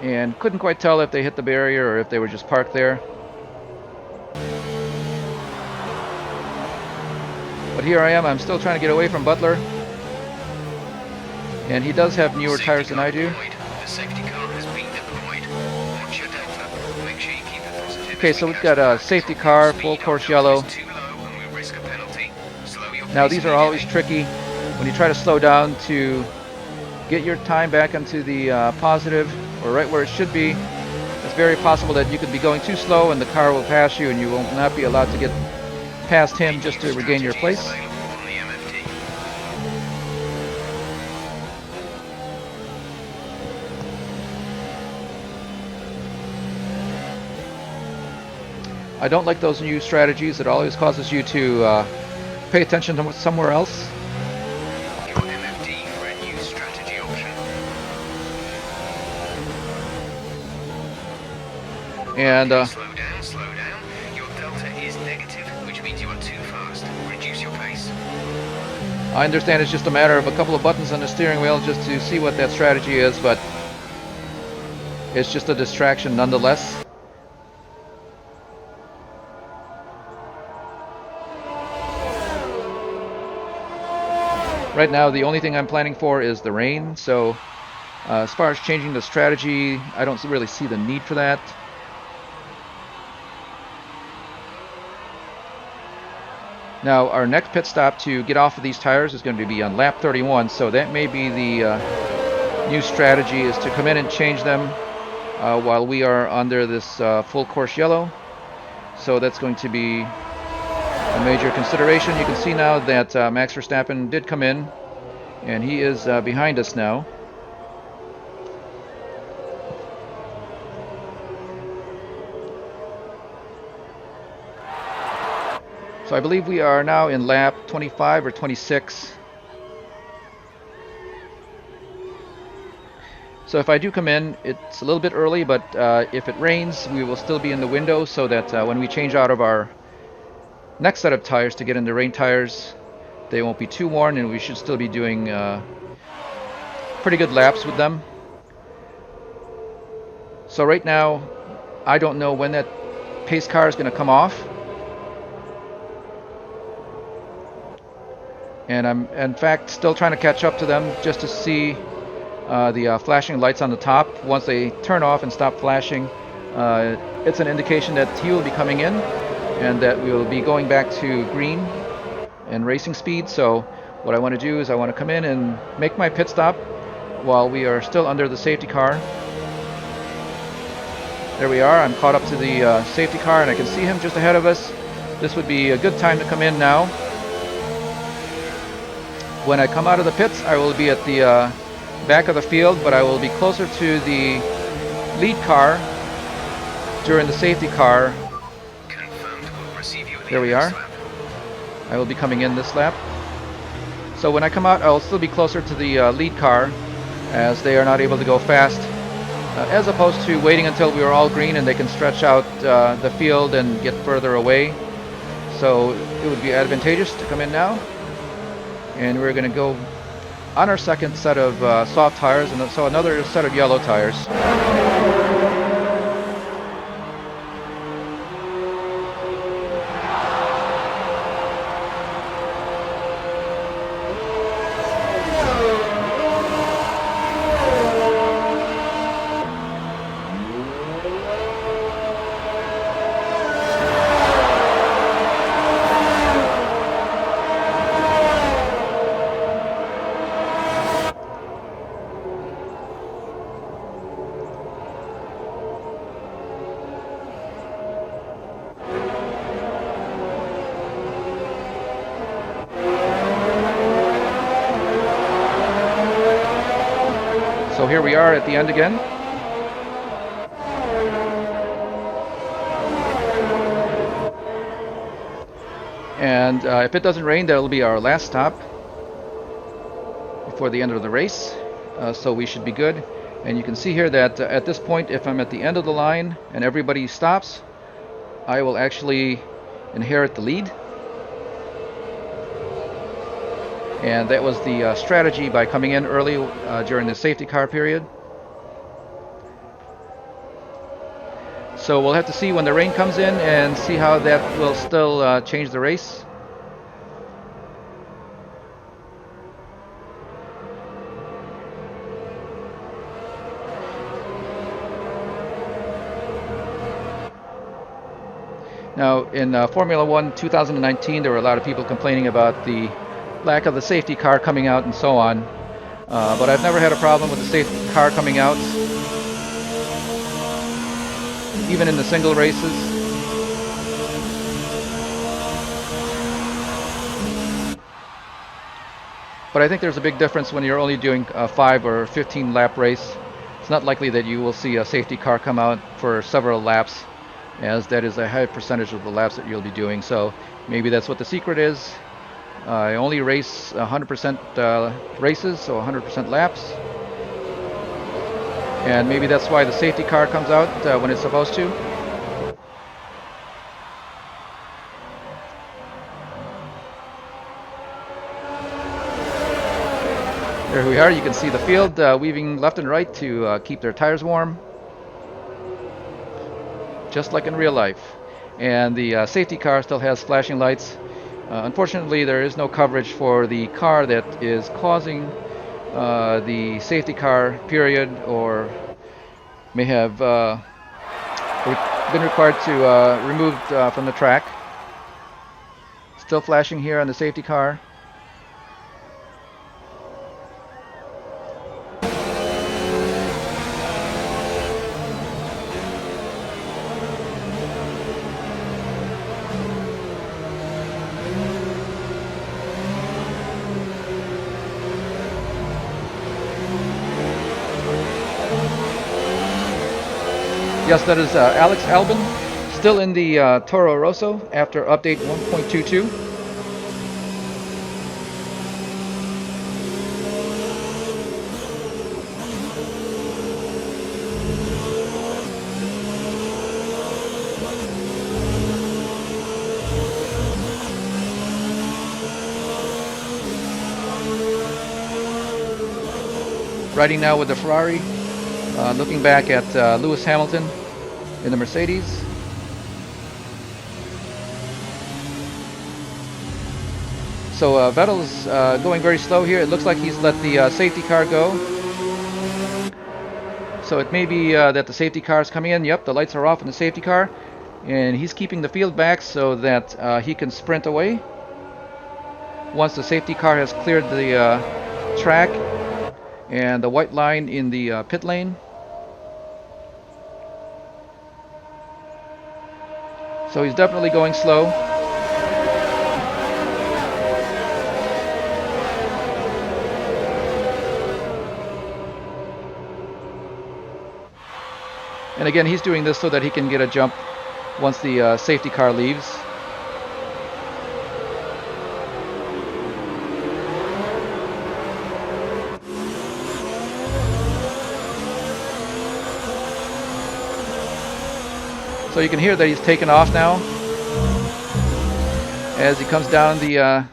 And couldn't quite tell if they hit the barrier or if they were just parked there. But here I am, I'm still trying to get away from Butler. And he does have newer tires than I do. Okay, so we've got a safety car, full course yellow. Now these are always tricky when you try to slow down to get your time back into the positive or right where it should be. It's very possible that you could be going too slow and the car will pass you and you will not be allowed to get past him just to regain your place. I don't like those new strategies. It always causes you to pay attention to somewhere else. Your MFD for a new strategy option. And Slow down. Your delta is negative, which means you are too fast. Reduce your pace. I understand it's just a matter of a couple of buttons on the steering wheel just to see what that strategy is, but it's just a distraction nonetheless. Right now, the only thing I'm planning for is the rain, so as far as changing the strategy, I don't really see the need for that. Now, our next pit stop to get off of these tires is going to be on lap 31, so that may be the new strategy, is to come in and change them while we are under this full course yellow. So that's going to be a major consideration. You can see now that Max Verstappen did come in, and he is behind us now. So I believe we are now in lap 25 or 26. So if I do come in, it's a little bit early, but if it rains, we will still be in the window so that when we change out of our next set of tires to get into rain tires, they won't be too worn, and we should still be doing pretty good laps with them. So right now, I don't know when that pace car is going to come off. And I'm, in fact, still trying to catch up to them just to see the flashing lights on the top. Once they turn off and stop flashing, it's an indication that he will be coming in and that we will be going back to green and racing speed. So what I want to do is I want to come in and make my pit stop while we are still under the safety car. There we are. I'm caught up to the safety car and I can see him just ahead of us. This would be a good time to come in now. When I come out of the pits, I will be at the back of the field, but I will be closer to the lead car during the safety car. Confirmed. We'll receive you at the There we end of are. this lap. I will be coming in this lap. So when I come out, I'll still be closer to the lead car, as they are not able to go fast, as opposed to waiting until we are all green and they can stretch out the field and get further away. So it would be advantageous to come in now. And we're going to go on our second set of soft tires, and so another set of yellow tires. So here we are at the end again. And if it doesn't rain, that'll be our last stop before the end of the race. So we should be good. And you can see here that at this point, if I'm at the end of the line and everybody stops, I will actually inherit the lead. And that was the strategy by coming in early during the safety car period. So we'll have to see when the rain comes in and see how that will still change the race. Now in Formula 1 2019, there were a lot of people complaining about the lack of the safety car coming out and so on. But I've never had a problem with the safety car coming out, even in the single races. But I think there's a big difference when you're only doing a 5 or 15 lap race. It's not likely that you will see a safety car come out for several laps, as that is a high percentage of the laps that you'll be doing. So maybe that's what the secret is. I only race 100% races, so 100% laps. And maybe that's why the safety car comes out when it's supposed to. There we are. You can see the field weaving left and right to keep their tires warm, just like in real life. And the safety car still has flashing lights. Unfortunately, there is no coverage for the car that is causing the safety car period, or may have been required to removed from the track. Still flashing here on the safety car. Yes, that is Alex Albon, still in the Toro Rosso after update 1.22. Riding now with the Ferrari, looking back at Lewis Hamilton in the Mercedes. So Vettel's going very slow here. It looks like he's let the safety car go. So it may be that the safety car is coming in. Yep, the lights are off in the safety car. And he's keeping the field back so that he can sprint away once the safety car has cleared the track and the white line in the pit lane. So he's definitely going slow. And again, he's doing this so that he can get a jump once the safety car leaves. So you can hear that he's taken off now as he comes down the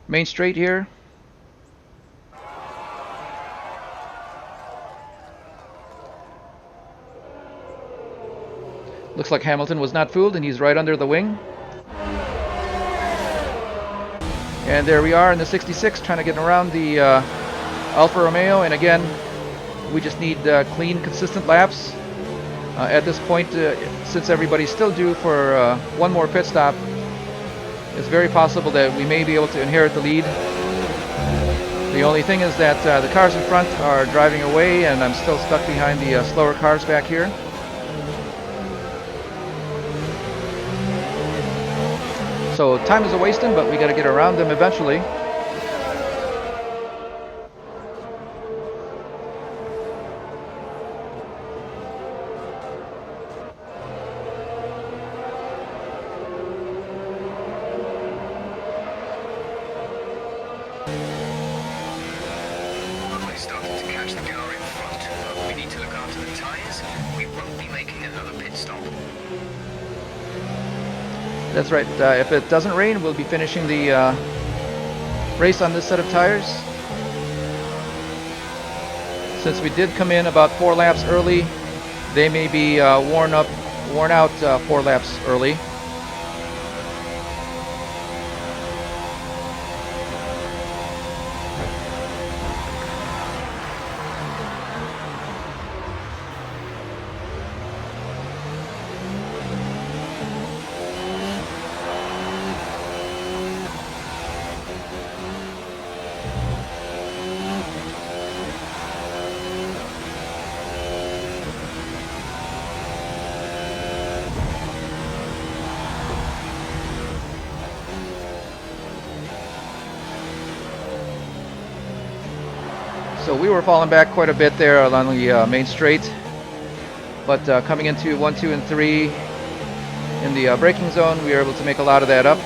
main straight here. Looks like Hamilton was not fooled and he's right under the wing. And there we are in the 66 trying to get around the Alfa Romeo, and again we just need clean, consistent laps. At this point, since everybody's still due for one more pit stop, it's very possible that we may be able to inherit the lead. The only thing is that the cars in front are driving away and I'm still stuck behind the slower cars back here. So time is a-wasting, but we got to get around them eventually. We're starting to catch the car in front. We need to look after the tyres. We won't be making another pit stop. That's right. If it doesn't rain, we'll be finishing the race on this set of tires. Since we did come in about 4 laps early, they may be worn out 4 laps early. So we were falling back quite a bit there along the main straight, but coming into 1, 2, and 3 in the braking zone, we were able to make a lot of that up.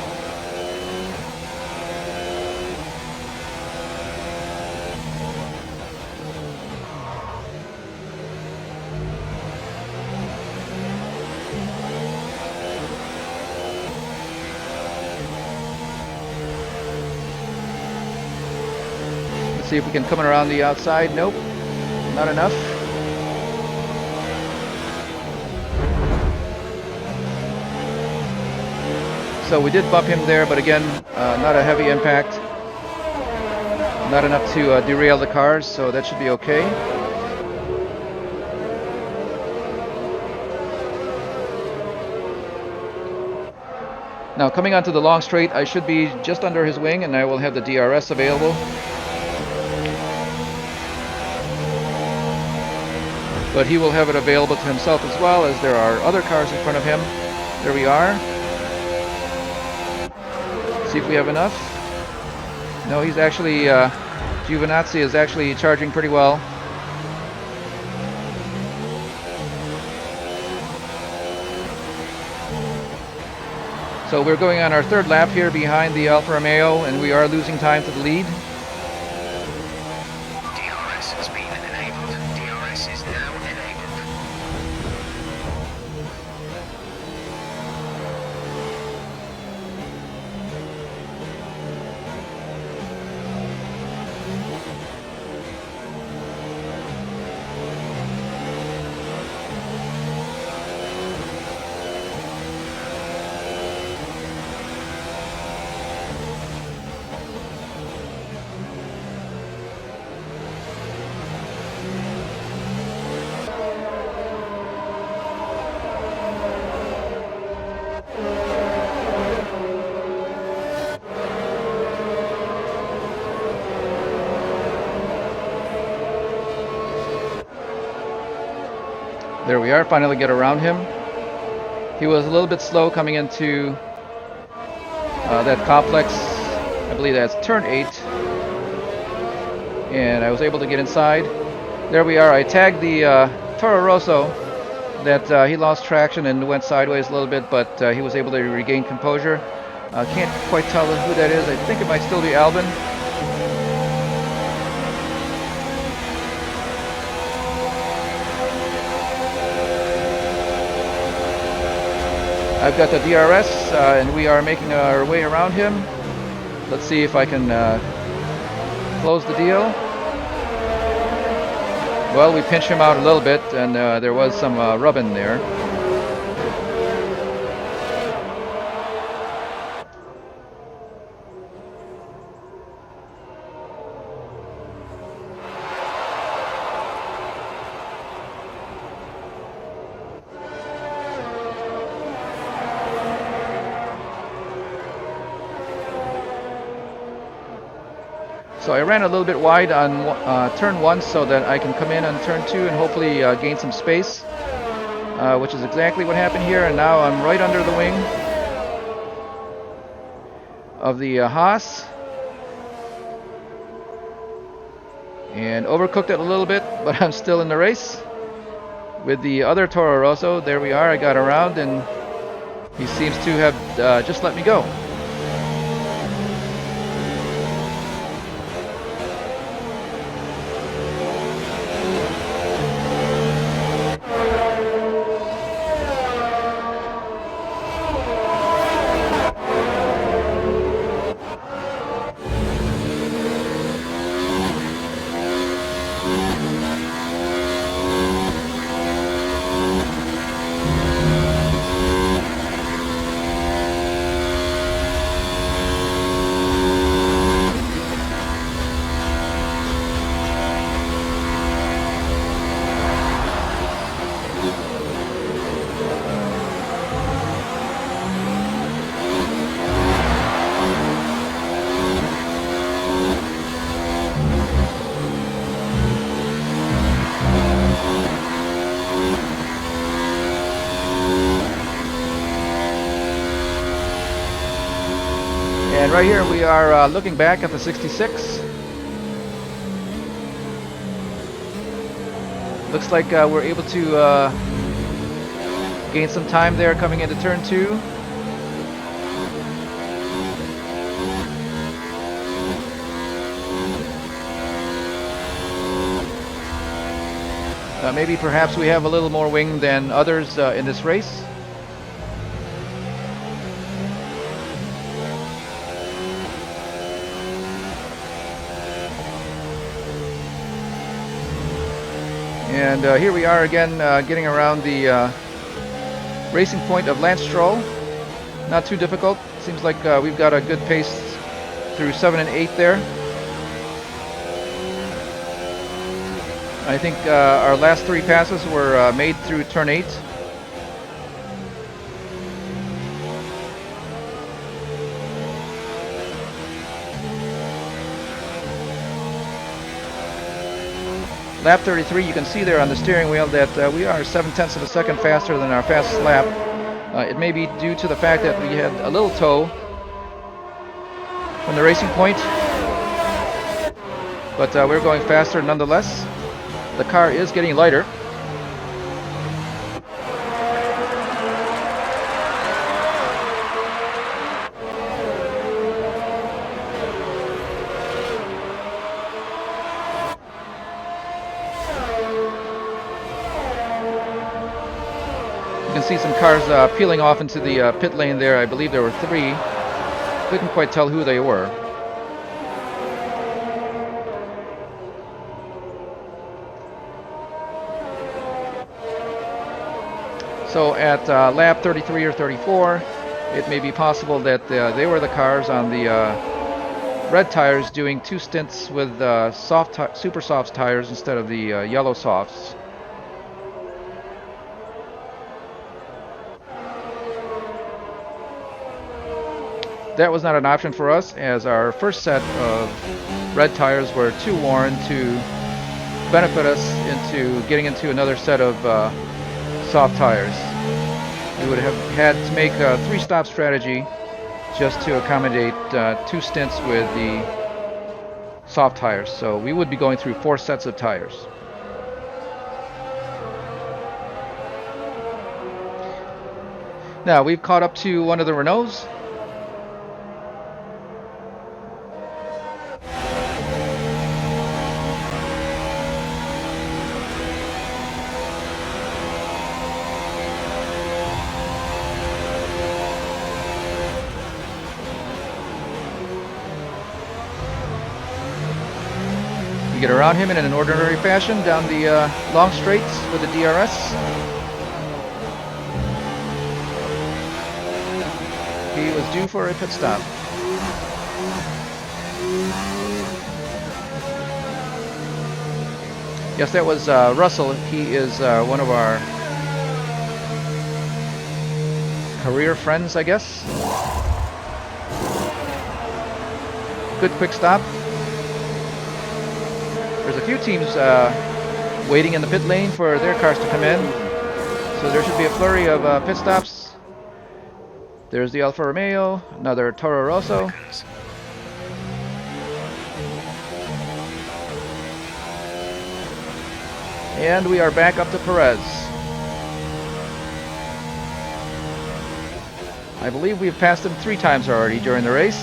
See if we can come around the outside. Nope, not enough. So we did bump him there, but again, not a heavy impact. Not enough to derail the cars, so that should be okay. Now coming onto the long straight, I should be just under his wing and I will have the DRS available. But he will have it available to himself as well, as there are other cars in front of him. There we are. See if we have enough. No, he's actually, Giovinazzi is actually charging pretty well. So we're going on our 3rd lap here behind the Alfa Romeo, and we are losing time to the lead. DRS has been enabled. DRS is now enabled. There we are, finally get around him. He was a little bit slow coming into that complex. I believe that's turn 8. And I was able to get inside. There we are, I tagged the Toro Rosso that he lost traction and went sideways a little bit, but he was able to regain composure. Can't quite tell who that is. I think it might still be Albin. I've got the DRS, and we are making our way around him. Let's see if I can close the deal. Well, we pinched him out a little bit, and there was some rubbing there. So I ran a little bit wide on turn 1 so that I can come in on turn 2 and hopefully gain some space, which is exactly what happened here. And now I'm right under the wing of the Haas, and overcooked it a little bit, but I'm still in the race with the other Toro Rosso. There we are. I got around, and he seems to have just let me go. And right here we are looking back at the 66. Looks like we're able to gain some time there coming into turn 2. Maybe perhaps we have a little more wing than others in this race. And here we are again getting around the racing point of Lance Stroll. Not too difficult. Seems like we've got a good pace through 7 and 8 there. I think our last 3 passes were made through turn 8. Lap 33, you can see there on the steering wheel that we are 7/10 of a second faster than our fastest lap. It may be due to the fact that we had a little tow from the racing point, but we're going faster nonetheless. The car is getting lighter. You can see some cars peeling off into the pit lane there. I believe there were 3. Couldn't quite tell who they were. So at lap 33 or 34, it may be possible that they were the cars on the red tires doing 2 stints with super soft tires instead of the yellow softs. That was not an option for us, as our first set of red tires were too worn to benefit us into getting into another set of soft tires. We would have had to make a 3-stop strategy just to accommodate 2 stints with the soft tires. So we would be going through 4 sets of tires. Now we've caught up to one of the Renaults. We get around him in an ordinary fashion down the long straights with the DRS. He was due for a pit stop. Yes, that was Russell. He is one of our career friends, I guess. Good quick stop. There's a few teams waiting in the pit lane for their cars to come in. So there should be a flurry of pit stops. There's the Alfa Romeo, another Toro Rosso. And we are back up to Perez. I believe we've passed him 3 times already during the race.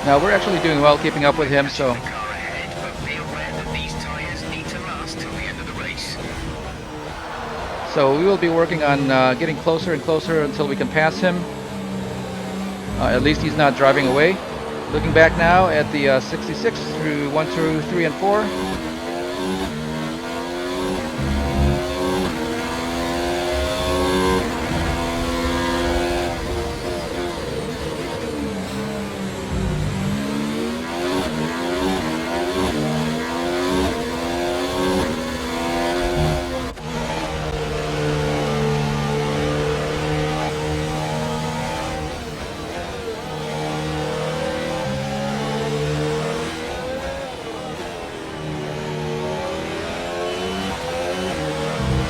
Now we're actually doing well keeping up with him, so we will be working on getting closer and closer until we can pass him. At least he's not driving away. Looking back now at the 66 through 1 through 3 and 4.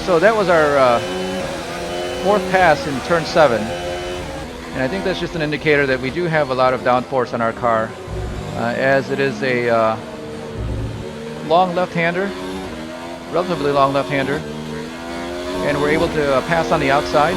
So that was our 4th pass in turn 7, and I think that's just an indicator that we do have a lot of downforce on our car, as it is a long left-hander, relatively long left-hander, and we're able to pass on the outside.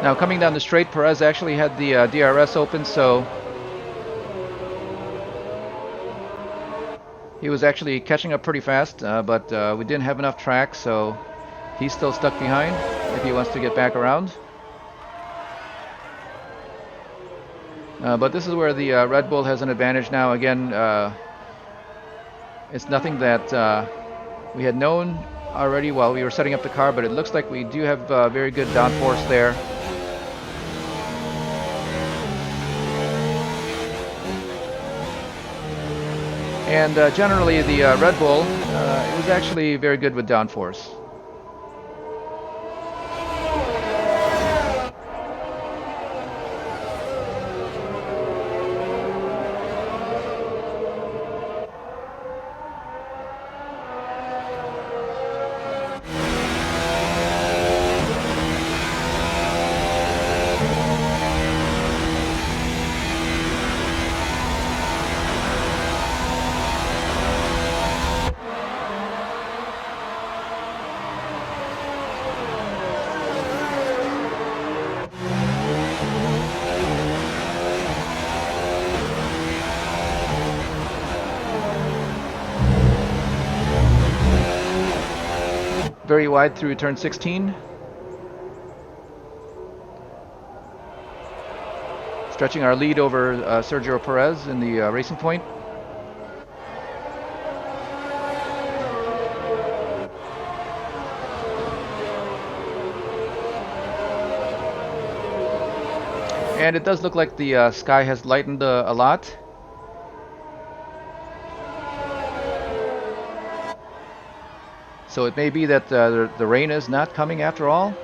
Now coming down the straight, Perez actually had the DRS open, so he was actually catching up pretty fast, but we didn't have enough track, so he's still stuck behind if he wants to get back around. But this is where the Red Bull has an advantage now. Again, it's nothing that we had known already while we were setting up the car, but it looks like we do have very good downforce there. And generally the Red Bull is actually very good with downforce. very wide through turn 16. Stretching our lead over Sergio Perez in the Racing Point. And it does look like the sky has lightened a lot. So it may be that the rain is not coming after all.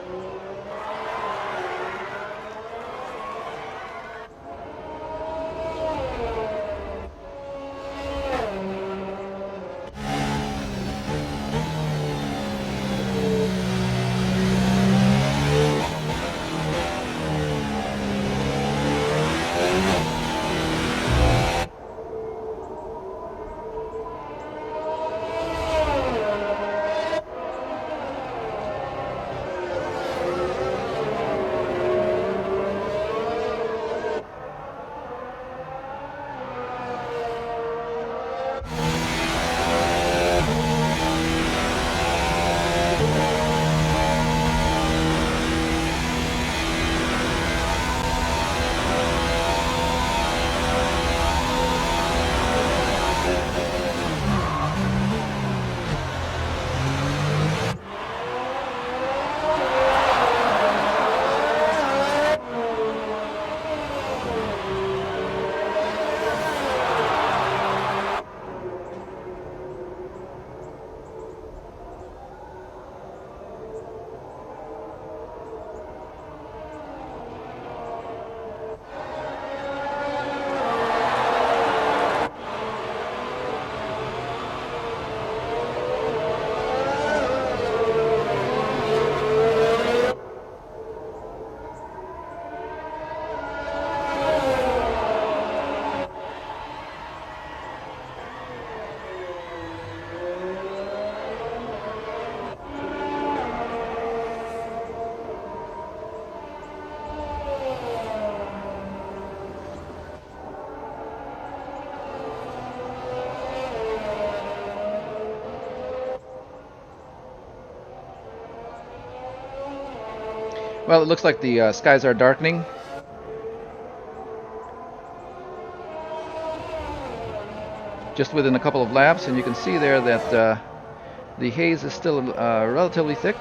Well, it looks like the skies are darkening. Just within a couple of laps, and you can see there that the haze is still relatively thick.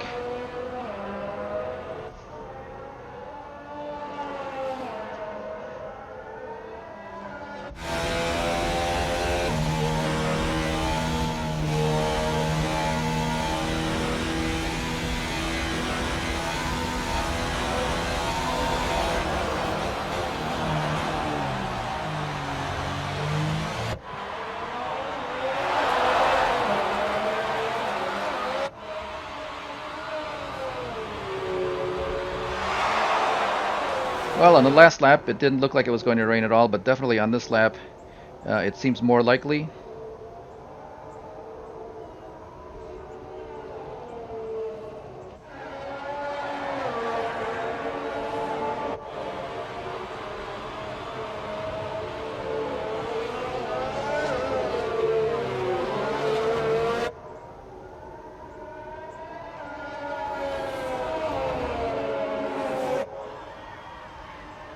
Well, on the last lap, it didn't look like it was going to rain at all, but definitely on this lap, it seems more likely.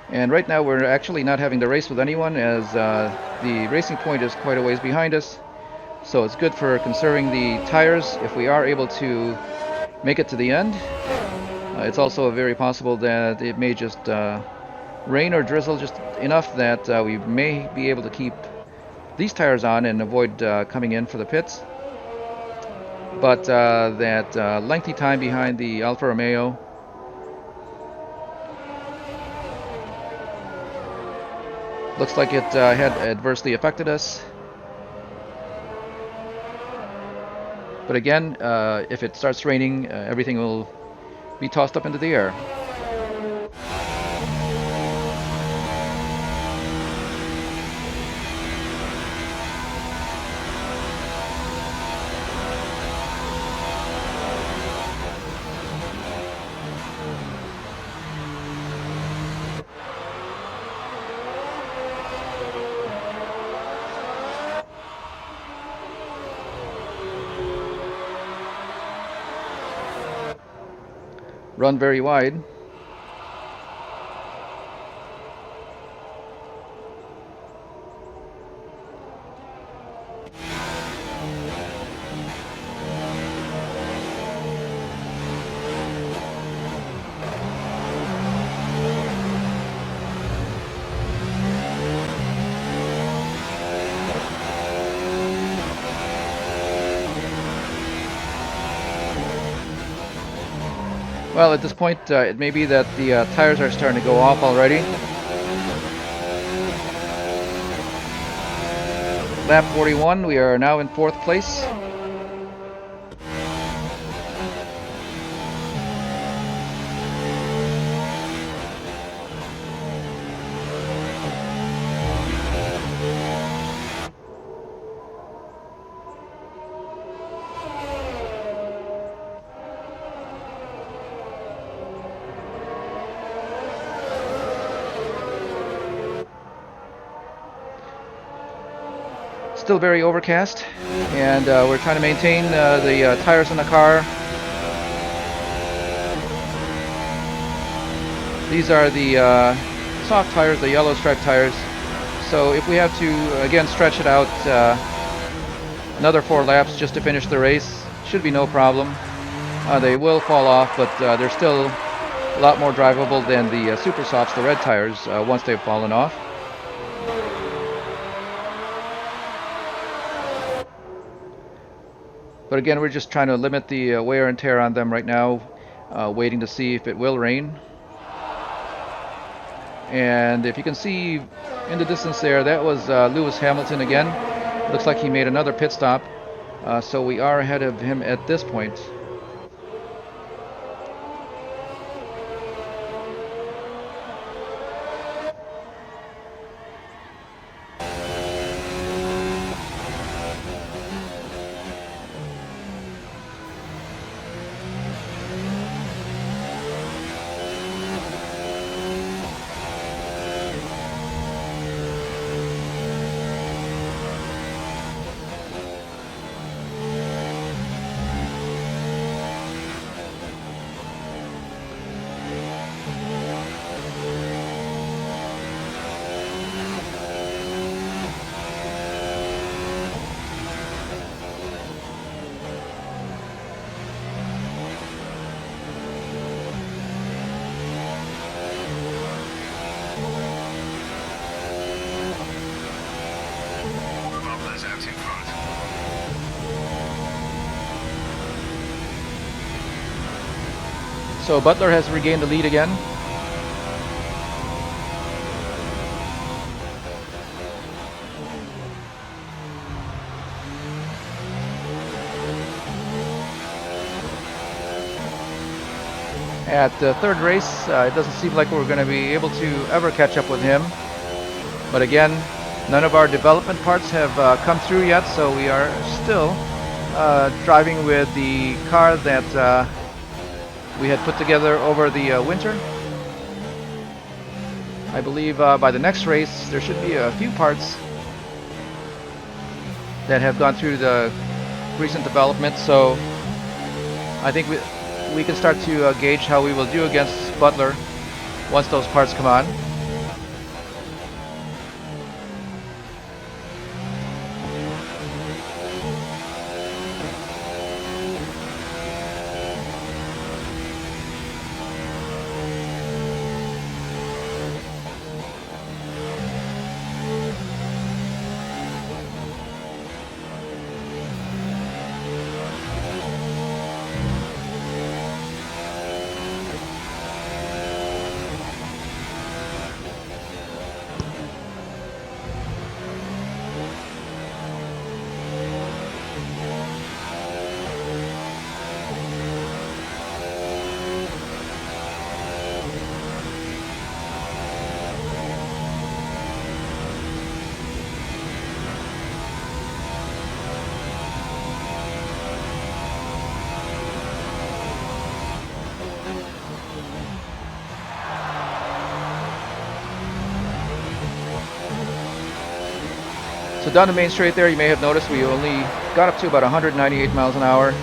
And right now we're actually not having to race with anyone, as the racing point is quite a ways behind us. So it's good for conserving the tires if we are able to make it to the end. It's also very possible that it may just rain or drizzle just enough that we may be able to keep these tires on and avoid coming in for the pits. But that lengthy time behind the Alfa Romeo looks like it had adversely affected us. But again, if it starts raining, everything will be tossed up into the air. run very wide. Well, at this point, it may be that the tires are starting to go off already. Lap 41, we are now in 4th place. Still very overcast, and we're trying to maintain the tires in the car. These are the soft tires, the yellow stripe tires. So if we have to again stretch it out another 4 laps just to finish the race, should be no problem. They will fall off, but they're still a lot more drivable than the super softs, the red tires, once they've fallen off. But again, we're just trying to limit the wear and tear on them right now, waiting to see if it will rain. And if you can see in the distance there, that was Lewis Hamilton again. Looks like he made another pit stop, so we are ahead of him at this point. So Butler has regained the lead again. At the third race, it doesn't seem like we're going to be able to ever catch up with him. But again, none of our development parts have come through yet, so we are still driving with the car that we had put together over the winter. I believe by the next race there should be a few parts that have gone through the recent development, so I think we can start to gauge how we will do against Butler once those parts come on. So down the main straight there, you may have noticed we only got up to about 198 miles an hour.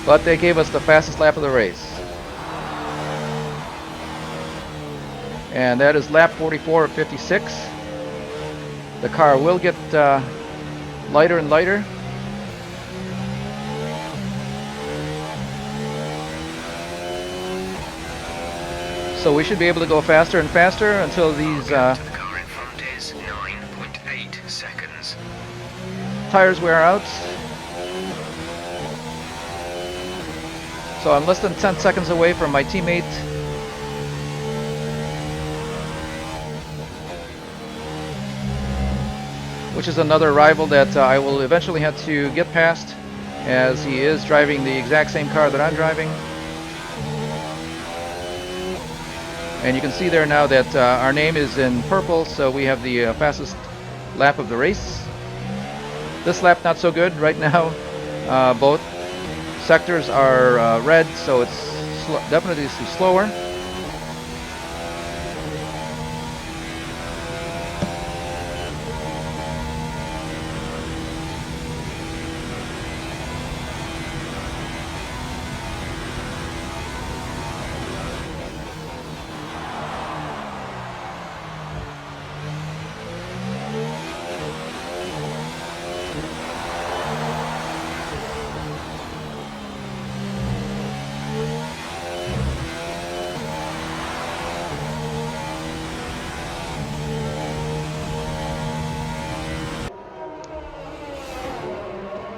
but they gave us the fastest lap of the race. And that is lap 44 of 56. The car will get lighter and lighter. So we should be able to go faster and faster until these The car in front is 9.8 seconds. tires wear out. So I'm less than 10 seconds away from my teammate. Which is another rival that I will eventually have to get past, as he is driving the exact same car that I'm driving. And you can see there now that our name is in purple, so we have the fastest lap of the race. This lap not so good right now. Both sectors are red, so it's definitely slower.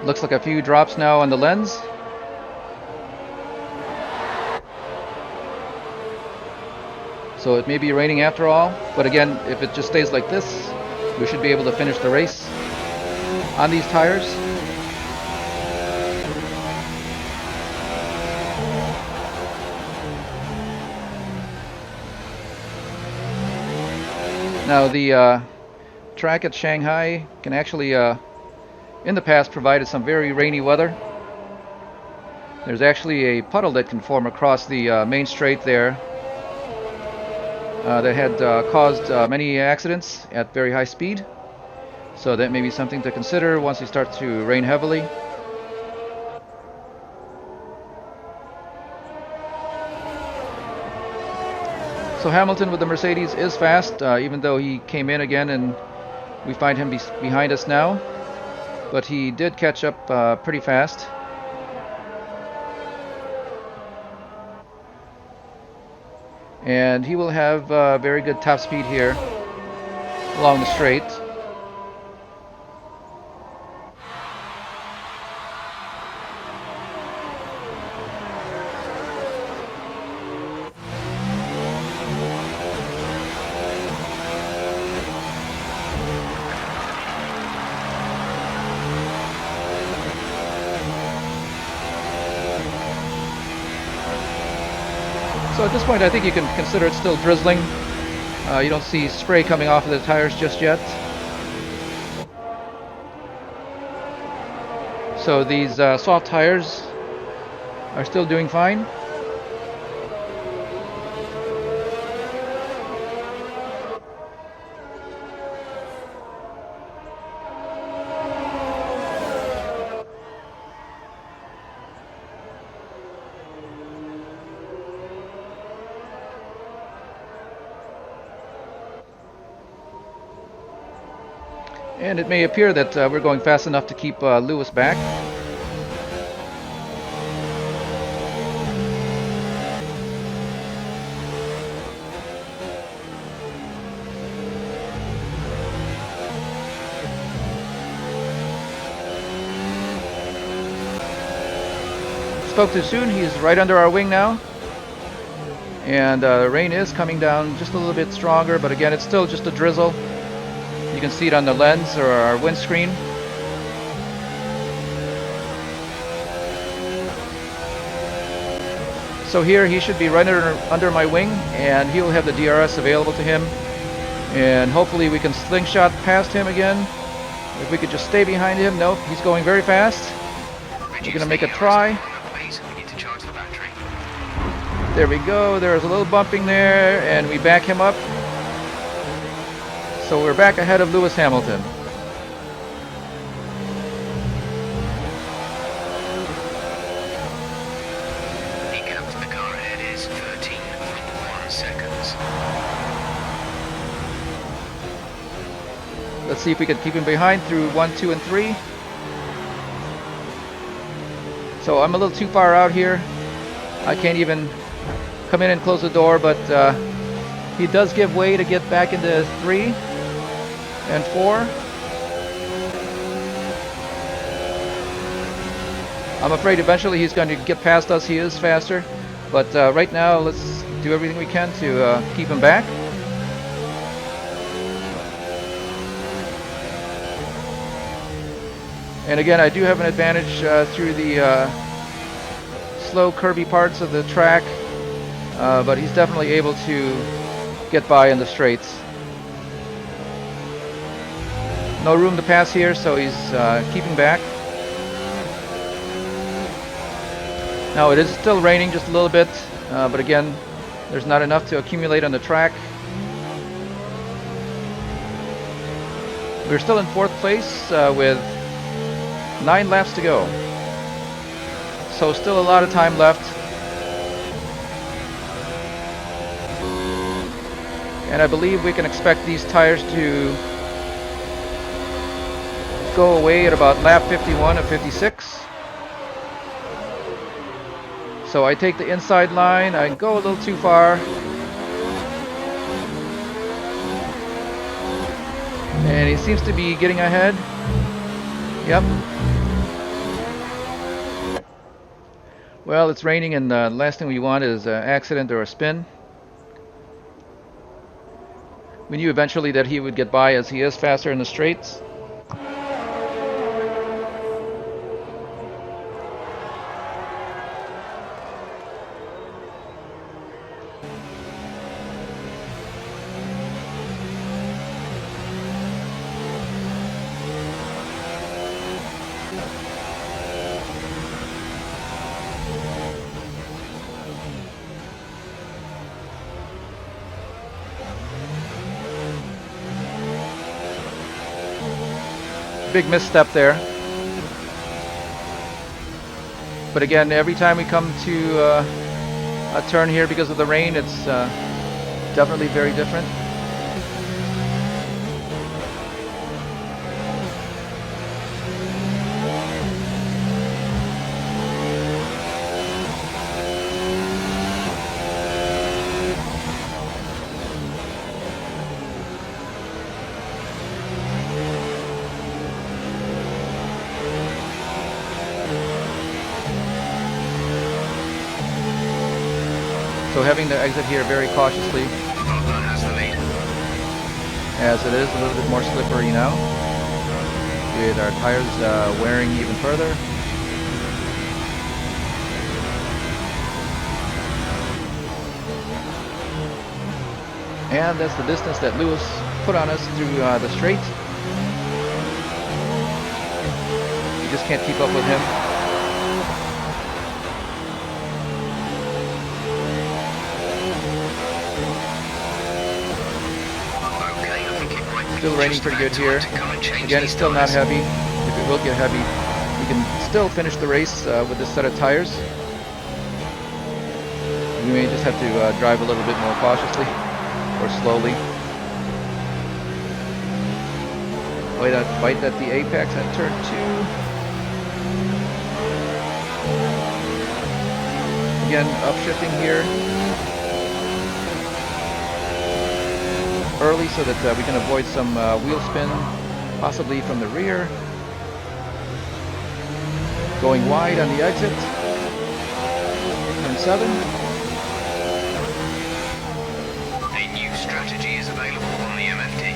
Looks like a few drops now on the lens. So it may be raining after all, but again, if it just stays like this, we should be able to finish the race on these tires. Now the track at Shanghai can actually in the past provided some very rainy weather. There's actually a puddle that can form across the main straight there that had caused many accidents at very high speed. So that may be something to consider once it starts to rain heavily. So Hamilton with the Mercedes is fast, even though he came in again and we find him behind us now. But he did catch up pretty fast. And he will have very good top speed here along the straight. So at this point I think you can consider it still drizzling. You don't see spray coming off of the tires just yet. So these soft tires are still doing fine. And it may appear that we're going fast enough to keep Lewis back. Spoke too soon. He's right under our wing now. And the rain is coming down just a little bit stronger, but again, it's still just a drizzle. You can see it on the lens or our windscreen. So here he should be right under my wing, and he'll have the DRS available to him. And hopefully we can slingshot past him again. If we could just stay behind him. Nope, he's going very fast. We're going to make a try. There we go. There's a little bumping there, and we back him up. So we're back ahead of Lewis Hamilton. Let's see if we can keep him behind through 1, 2, and 3. So I'm a little too far out here. I can't even come in and close the door, but he does give way to get back into 3 and 4. I'm afraid eventually he's going to get past us. He is faster, but right now let's do everything we can to keep him back. And again, I do have an advantage through the slow curvy parts of the track, but he's definitely able to get by in the straights. No room to pass here, so he's keeping back. Now it is still raining just a little bit, but again, there's not enough to accumulate on the track. We're still in 4th place with 9 laps to go. So still a lot of time left. And I believe we can expect these tires to go away at about lap 51 of 56. So I take the inside line, I go a little too far. And he seems to be getting ahead. Yep. Well, it's raining, and the last thing we want is an accident or a spin. We knew eventually that he would get by as he is faster in the straights. Big misstep there. But again, every time we come to a turn here because of the rain, it's definitely very different. So having to exit here very cautiously, as it is a little bit more slippery now, with our tires wearing even further. And that's the distance that Lewis put on us through the straight. You just can't keep up with him. Still raining pretty good here. Again, it's still not heavy. If it will get heavy, we can still finish the race with this set of tires. We may just have to drive a little bit more cautiously or slowly. Bite at the apex at turn 2. Again, upshifting here early so that we can avoid some wheel spin, possibly from the rear. Going wide on the exit. Turn 7. A new strategy is available on the MFD.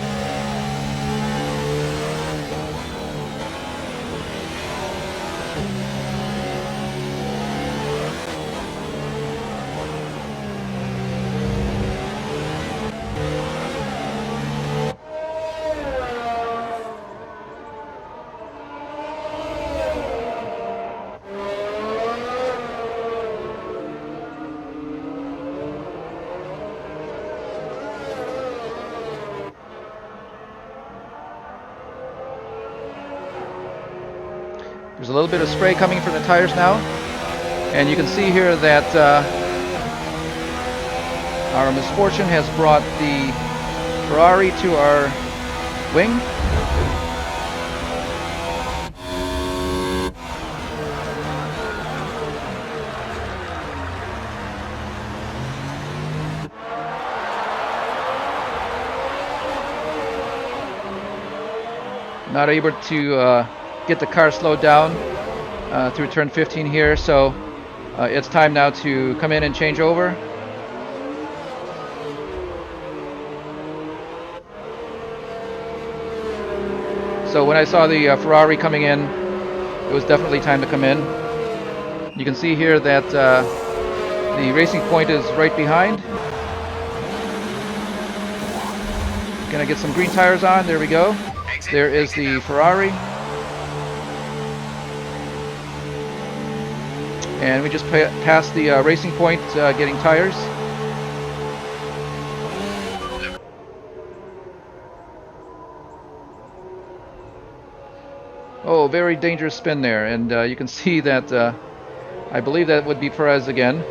There's a little bit of spray coming from the tires now, and you can see here that our misfortune has brought the Ferrari to our wing. Not able to get the car slowed down through turn 15 here, so it's time now to come in and change over. So when I saw the Ferrari coming in, it was definitely time to come in. You can see here that the racing point is right behind. Gonna get some green tires on, there we go. There is the Ferrari. And we just passed the racing point getting tires. Oh, very dangerous spin there, and you can see that I believe that would be Perez again.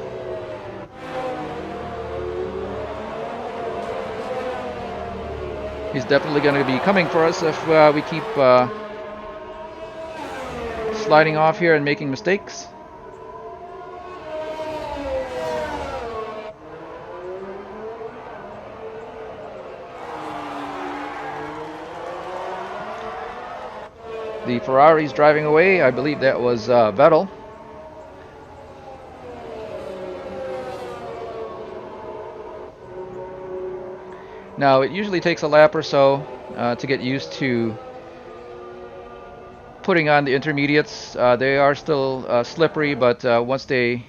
He's definitely going to be coming for us if we keep sliding off here and making mistakes. The Ferrari's driving away. I believe that was Vettel. Now, it usually takes a lap or so to get used to putting on the intermediates. They are still slippery, but once they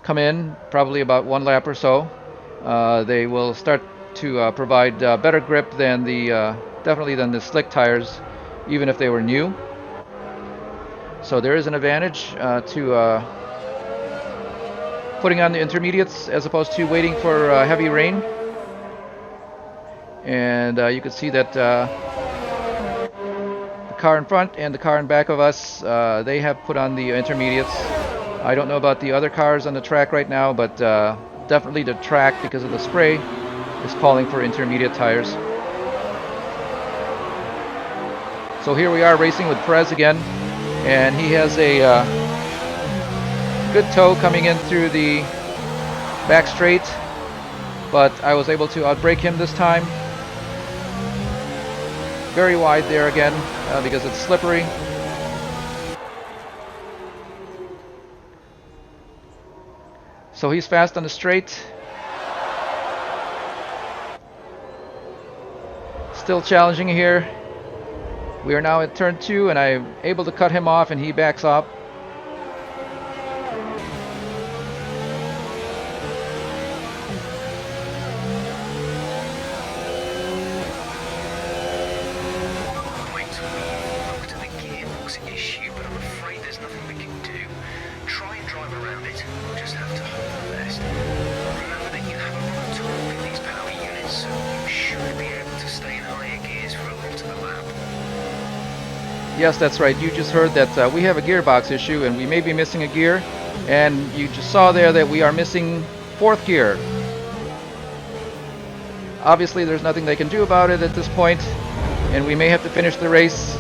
come in, probably about one lap or so, they will start to provide better grip than the definitely than the slick tires, even if they were new. So there is an advantage to putting on the intermediates as opposed to waiting for heavy rain. And you can see that the car in front and the car in back of us, they have put on the intermediates. I don't know about the other cars on the track right now, but definitely the track, because of the spray, is calling for intermediate tires. So here we are racing with Perez again, and he has a good toe coming in through the back straight, but I was able to outbrake him this time. Very wide there again because it's slippery. So he's fast on the straight. Still challenging here. We are now at turn 2, and I'm able to cut him off, and he backs up. Wait, looked at the gearbox issue, but I'm afraid there's nothing we can do. Try and drive around it. We'll just have to hope the best. Remember that you have a lot of torque in these power units, so you should be able to stay in higher gears for a lot of the lap. Yes, that's right. You just heard that we have a gearbox issue and we may be missing a gear. And you just saw there that we are missing 4th gear. Obviously, there's nothing they can do about it at this point, and we may have to finish the race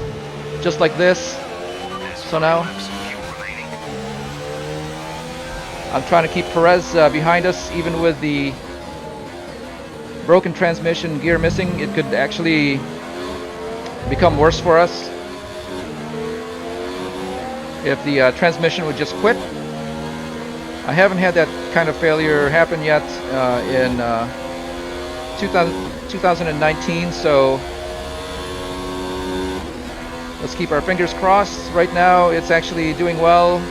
just like this. So now I'm trying to keep Perez behind us, even with the broken transmission, gear missing. It could actually become worse for us if the transmission would just quit. I haven't had that kind of failure happen yet in 2019, so let's keep our fingers crossed. Right now it's actually doing well,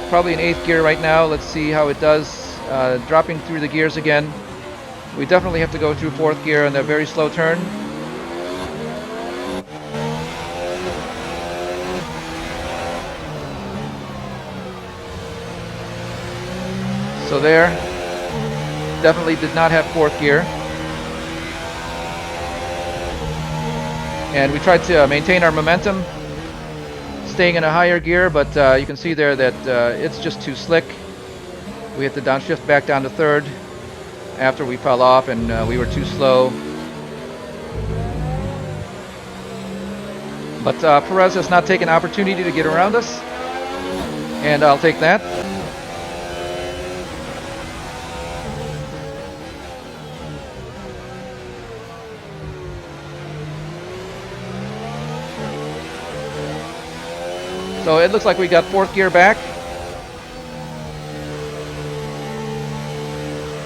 probably in 8th gear right now. Let's see how it does, dropping through the gears again. We definitely have to go through 4th gear on that very slow turn. So there, definitely did not have 4th gear. And we tried to maintain our momentum, staying in a higher gear, but you can see there that it's just too slick. We had to downshift back down to 3rd after we fell off, and we were too slow. But Perez has not taken opportunity to get around us, and I'll take that. So it looks like we got 4th gear back.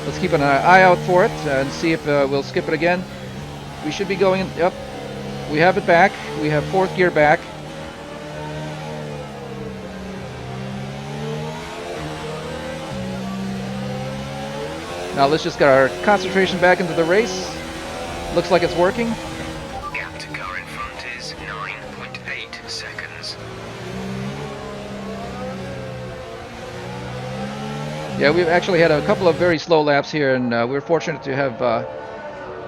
Let's keep an eye out for it and see if we'll skip it again. We should be going, yep, we have it back. We have 4th gear back. Now let's just get our concentration back into the race. Looks like it's working. Gap to car in front is 9.8 seconds. Yeah, we've actually had a couple of very slow laps here, and we're fortunate to have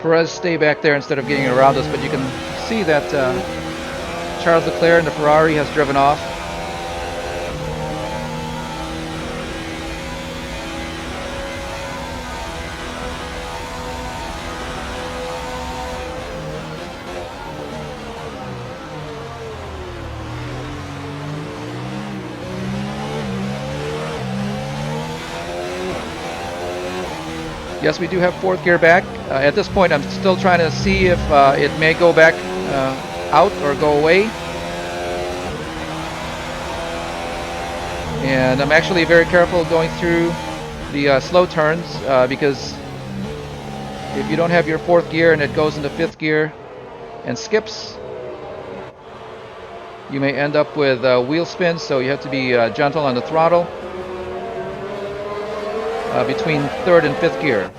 Perez stay back there instead of getting around us, but you can see that Charles Leclerc in the Ferrari has driven off. Yes, we do have 4th gear back. At this point, I'm still trying to see if it may go back out or go away. And I'm actually very careful going through the slow turns because if you don't have your 4th gear and it goes into 5th gear and skips, you may end up with wheel spins, so you have to be gentle on the throttle between 3rd and 5th gear.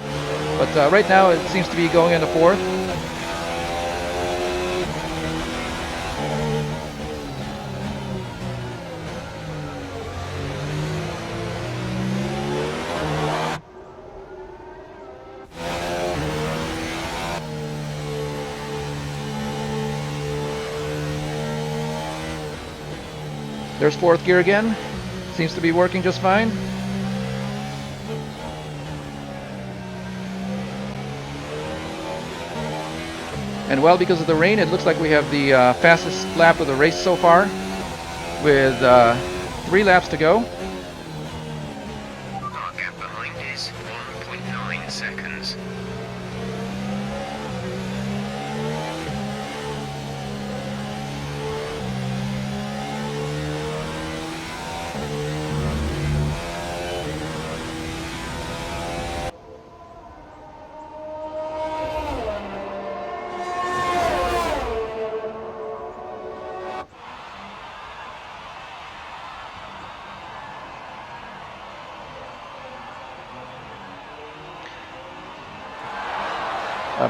But right now it seems to be going into 4th. There's 4th gear again. Seems to be working just fine. And well, because of the rain, it looks like we have the fastest lap of the race so far, with 3 laps to go. Our gap behind is 1.9 seconds.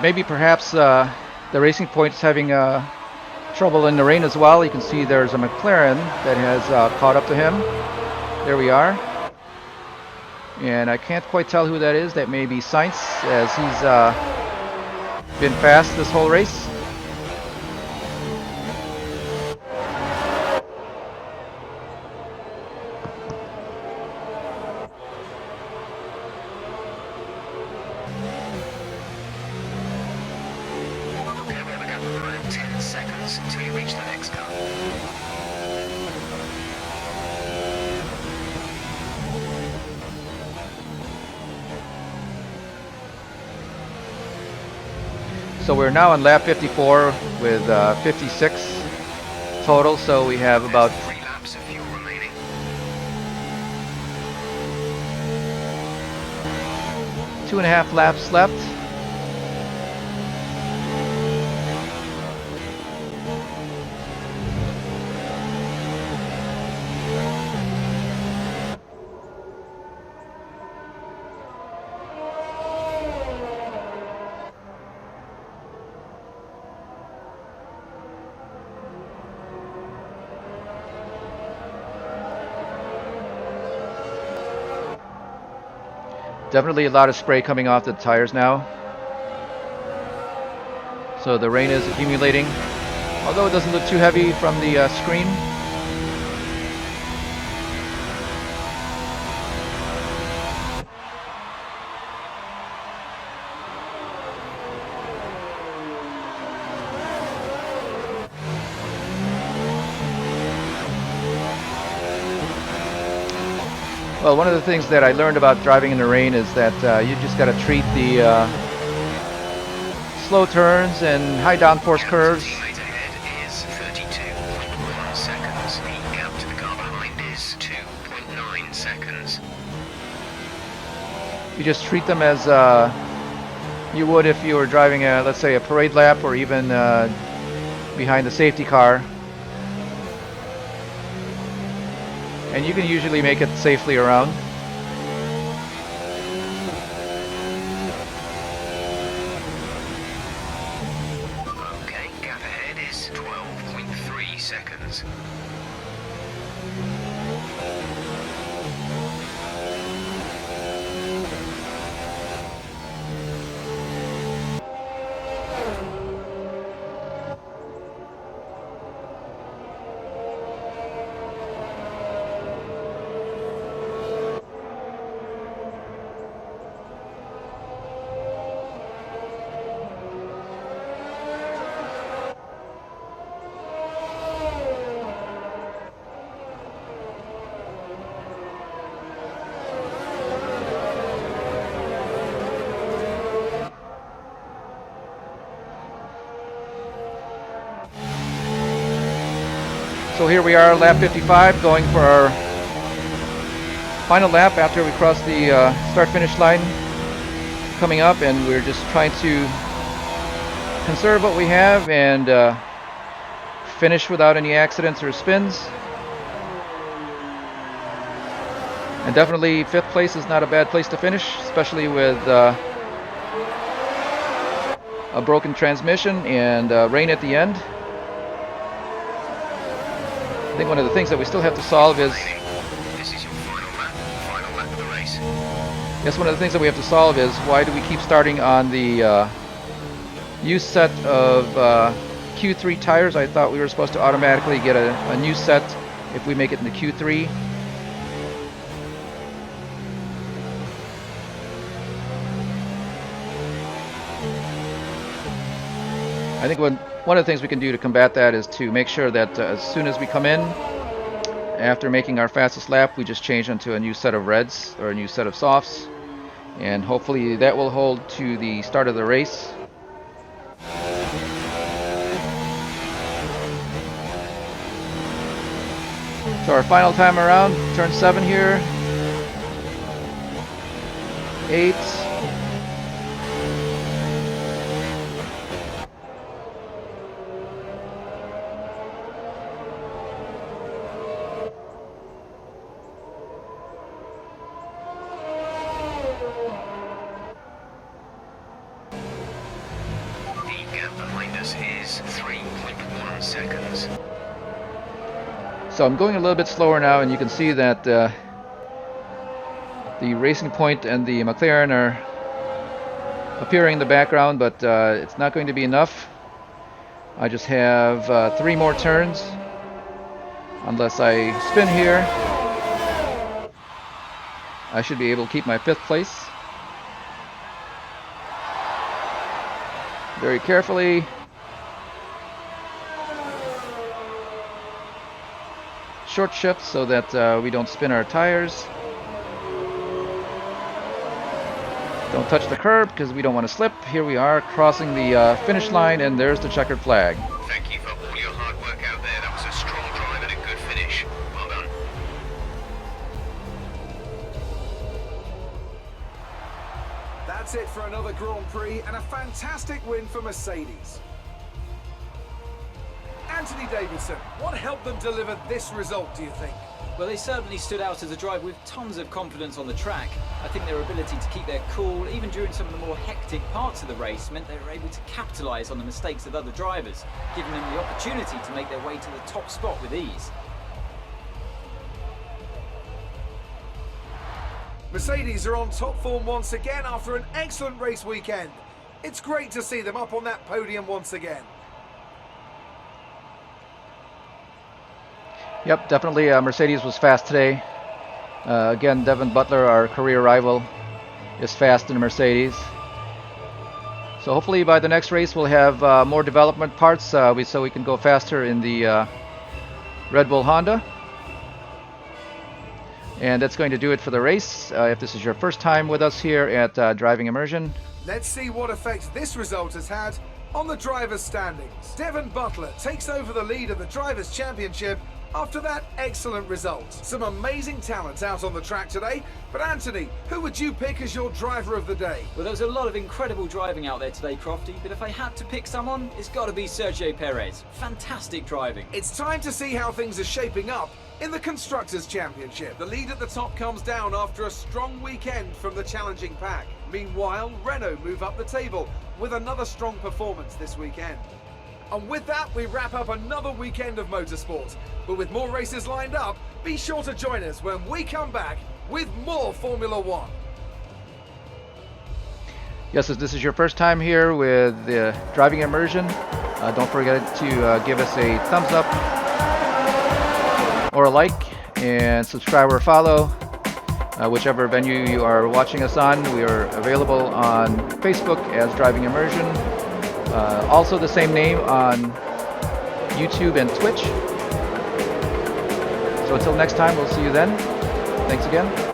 Maybe perhaps the Racing Point is having trouble in the rain as well. You can see there's a McLaren that has caught up to him. There we are. And I can't quite tell who that is. That may be Sainz, as he's been fast this whole race. Until you reach the next car. So we're now on lap 54 with 56 total, so we have about 3 laps of fuel remaining. 2.5 laps left. Definitely a lot of spray coming off the tires now. So the rain is accumulating, although it doesn't look too heavy from the screen. Well, one of the things that I learned about driving in the rain is that you just got to treat the slow turns and high downforce curves Teammate ahead is 32.1 seconds. The gap to the You just treat them as you would if you were driving a, let's say, a parade lap, or even behind the safety car. And you can usually make it safely around. Okay, gap ahead is 12.3 seconds. So here we are, lap 55, going for our final lap after we cross the start-finish line coming up, and we're just trying to conserve what we have and finish without any accidents or spins. And definitely 5th place is not a bad place to finish, especially with a broken transmission and rain at the end. I think one of the things that we still have to solve is... This is your final lap of the race. Yes, one of the things that we have to solve is why do we keep starting on the used set of Q3 tires? I thought we were supposed to automatically get a new set if we make it into Q3. I think one of the things we can do to combat that is to make sure that as soon as we come in, after making our fastest lap, we just change into a new set of reds or a new set of softs, and hopefully that will hold to the start of the race. So our final time around, turn 7 here, 8, is 3.1 seconds. So I'm going a little bit slower now, and you can see that the Racing Point and the McLaren are appearing in the background, but it's not going to be enough. I just have 3 more turns, unless I spin here. I should be able to keep my 5th place. Very carefully. Short shift so that we don't spin our tires. Don't touch the curb because we don't want to slip. Here we are crossing the finish line, and there's the checkered flag. Thank you for all your hard work out there. That was a strong drive and a good finish. Well done. That's it for another Grand Prix and a fantastic win for Mercedes. Anthony Davidson, what helped them deliver this result, do you think? Well, they certainly stood out as a drive with tons of confidence on the track. I think their ability to keep their cool, even during some of the more hectic parts of the race, meant they were able to capitalise on the mistakes of other drivers, giving them the opportunity to make their way to the top spot with ease. Mercedes are on top form once again after an excellent race weekend. It's great to see them up on that podium once again. Yep, definitely Mercedes was fast today. Again, Devin Butler, our career rival, is fast in a Mercedes. So hopefully by the next race we'll have more development parts so we can go faster in the Red Bull Honda. And that's going to do it for the race. If this is your first time with us here at Driving Immersion. Let's see what effect this result has had on the drivers' standings. Devin Butler takes over the lead of the Drivers' Championship After that excellent result, some amazing talents out on the track today. But Anthony, who would you pick as your driver of the day? Well, there was a lot of incredible driving out there today, Crofty, but if I had to pick someone, it's got to be Sergio Perez. Fantastic driving. It's time to see how things are shaping up in the Constructors' Championship. The lead at the top comes down after a strong weekend from the challenging pack. Meanwhile, Renault move up the table with another strong performance this weekend. And with that, we wrap up another weekend of motorsport. But with more races lined up, be sure to join us when we come back with more Formula One. Yes, if this is your first time here with the Driving Immersion, don't forget to give us a thumbs up or a like, and subscribe or follow, whichever venue you are watching us on. We are available on Facebook as Driving Immersion. Also the same name on YouTube and Twitch. So until next time, we'll see you then. Thanks again.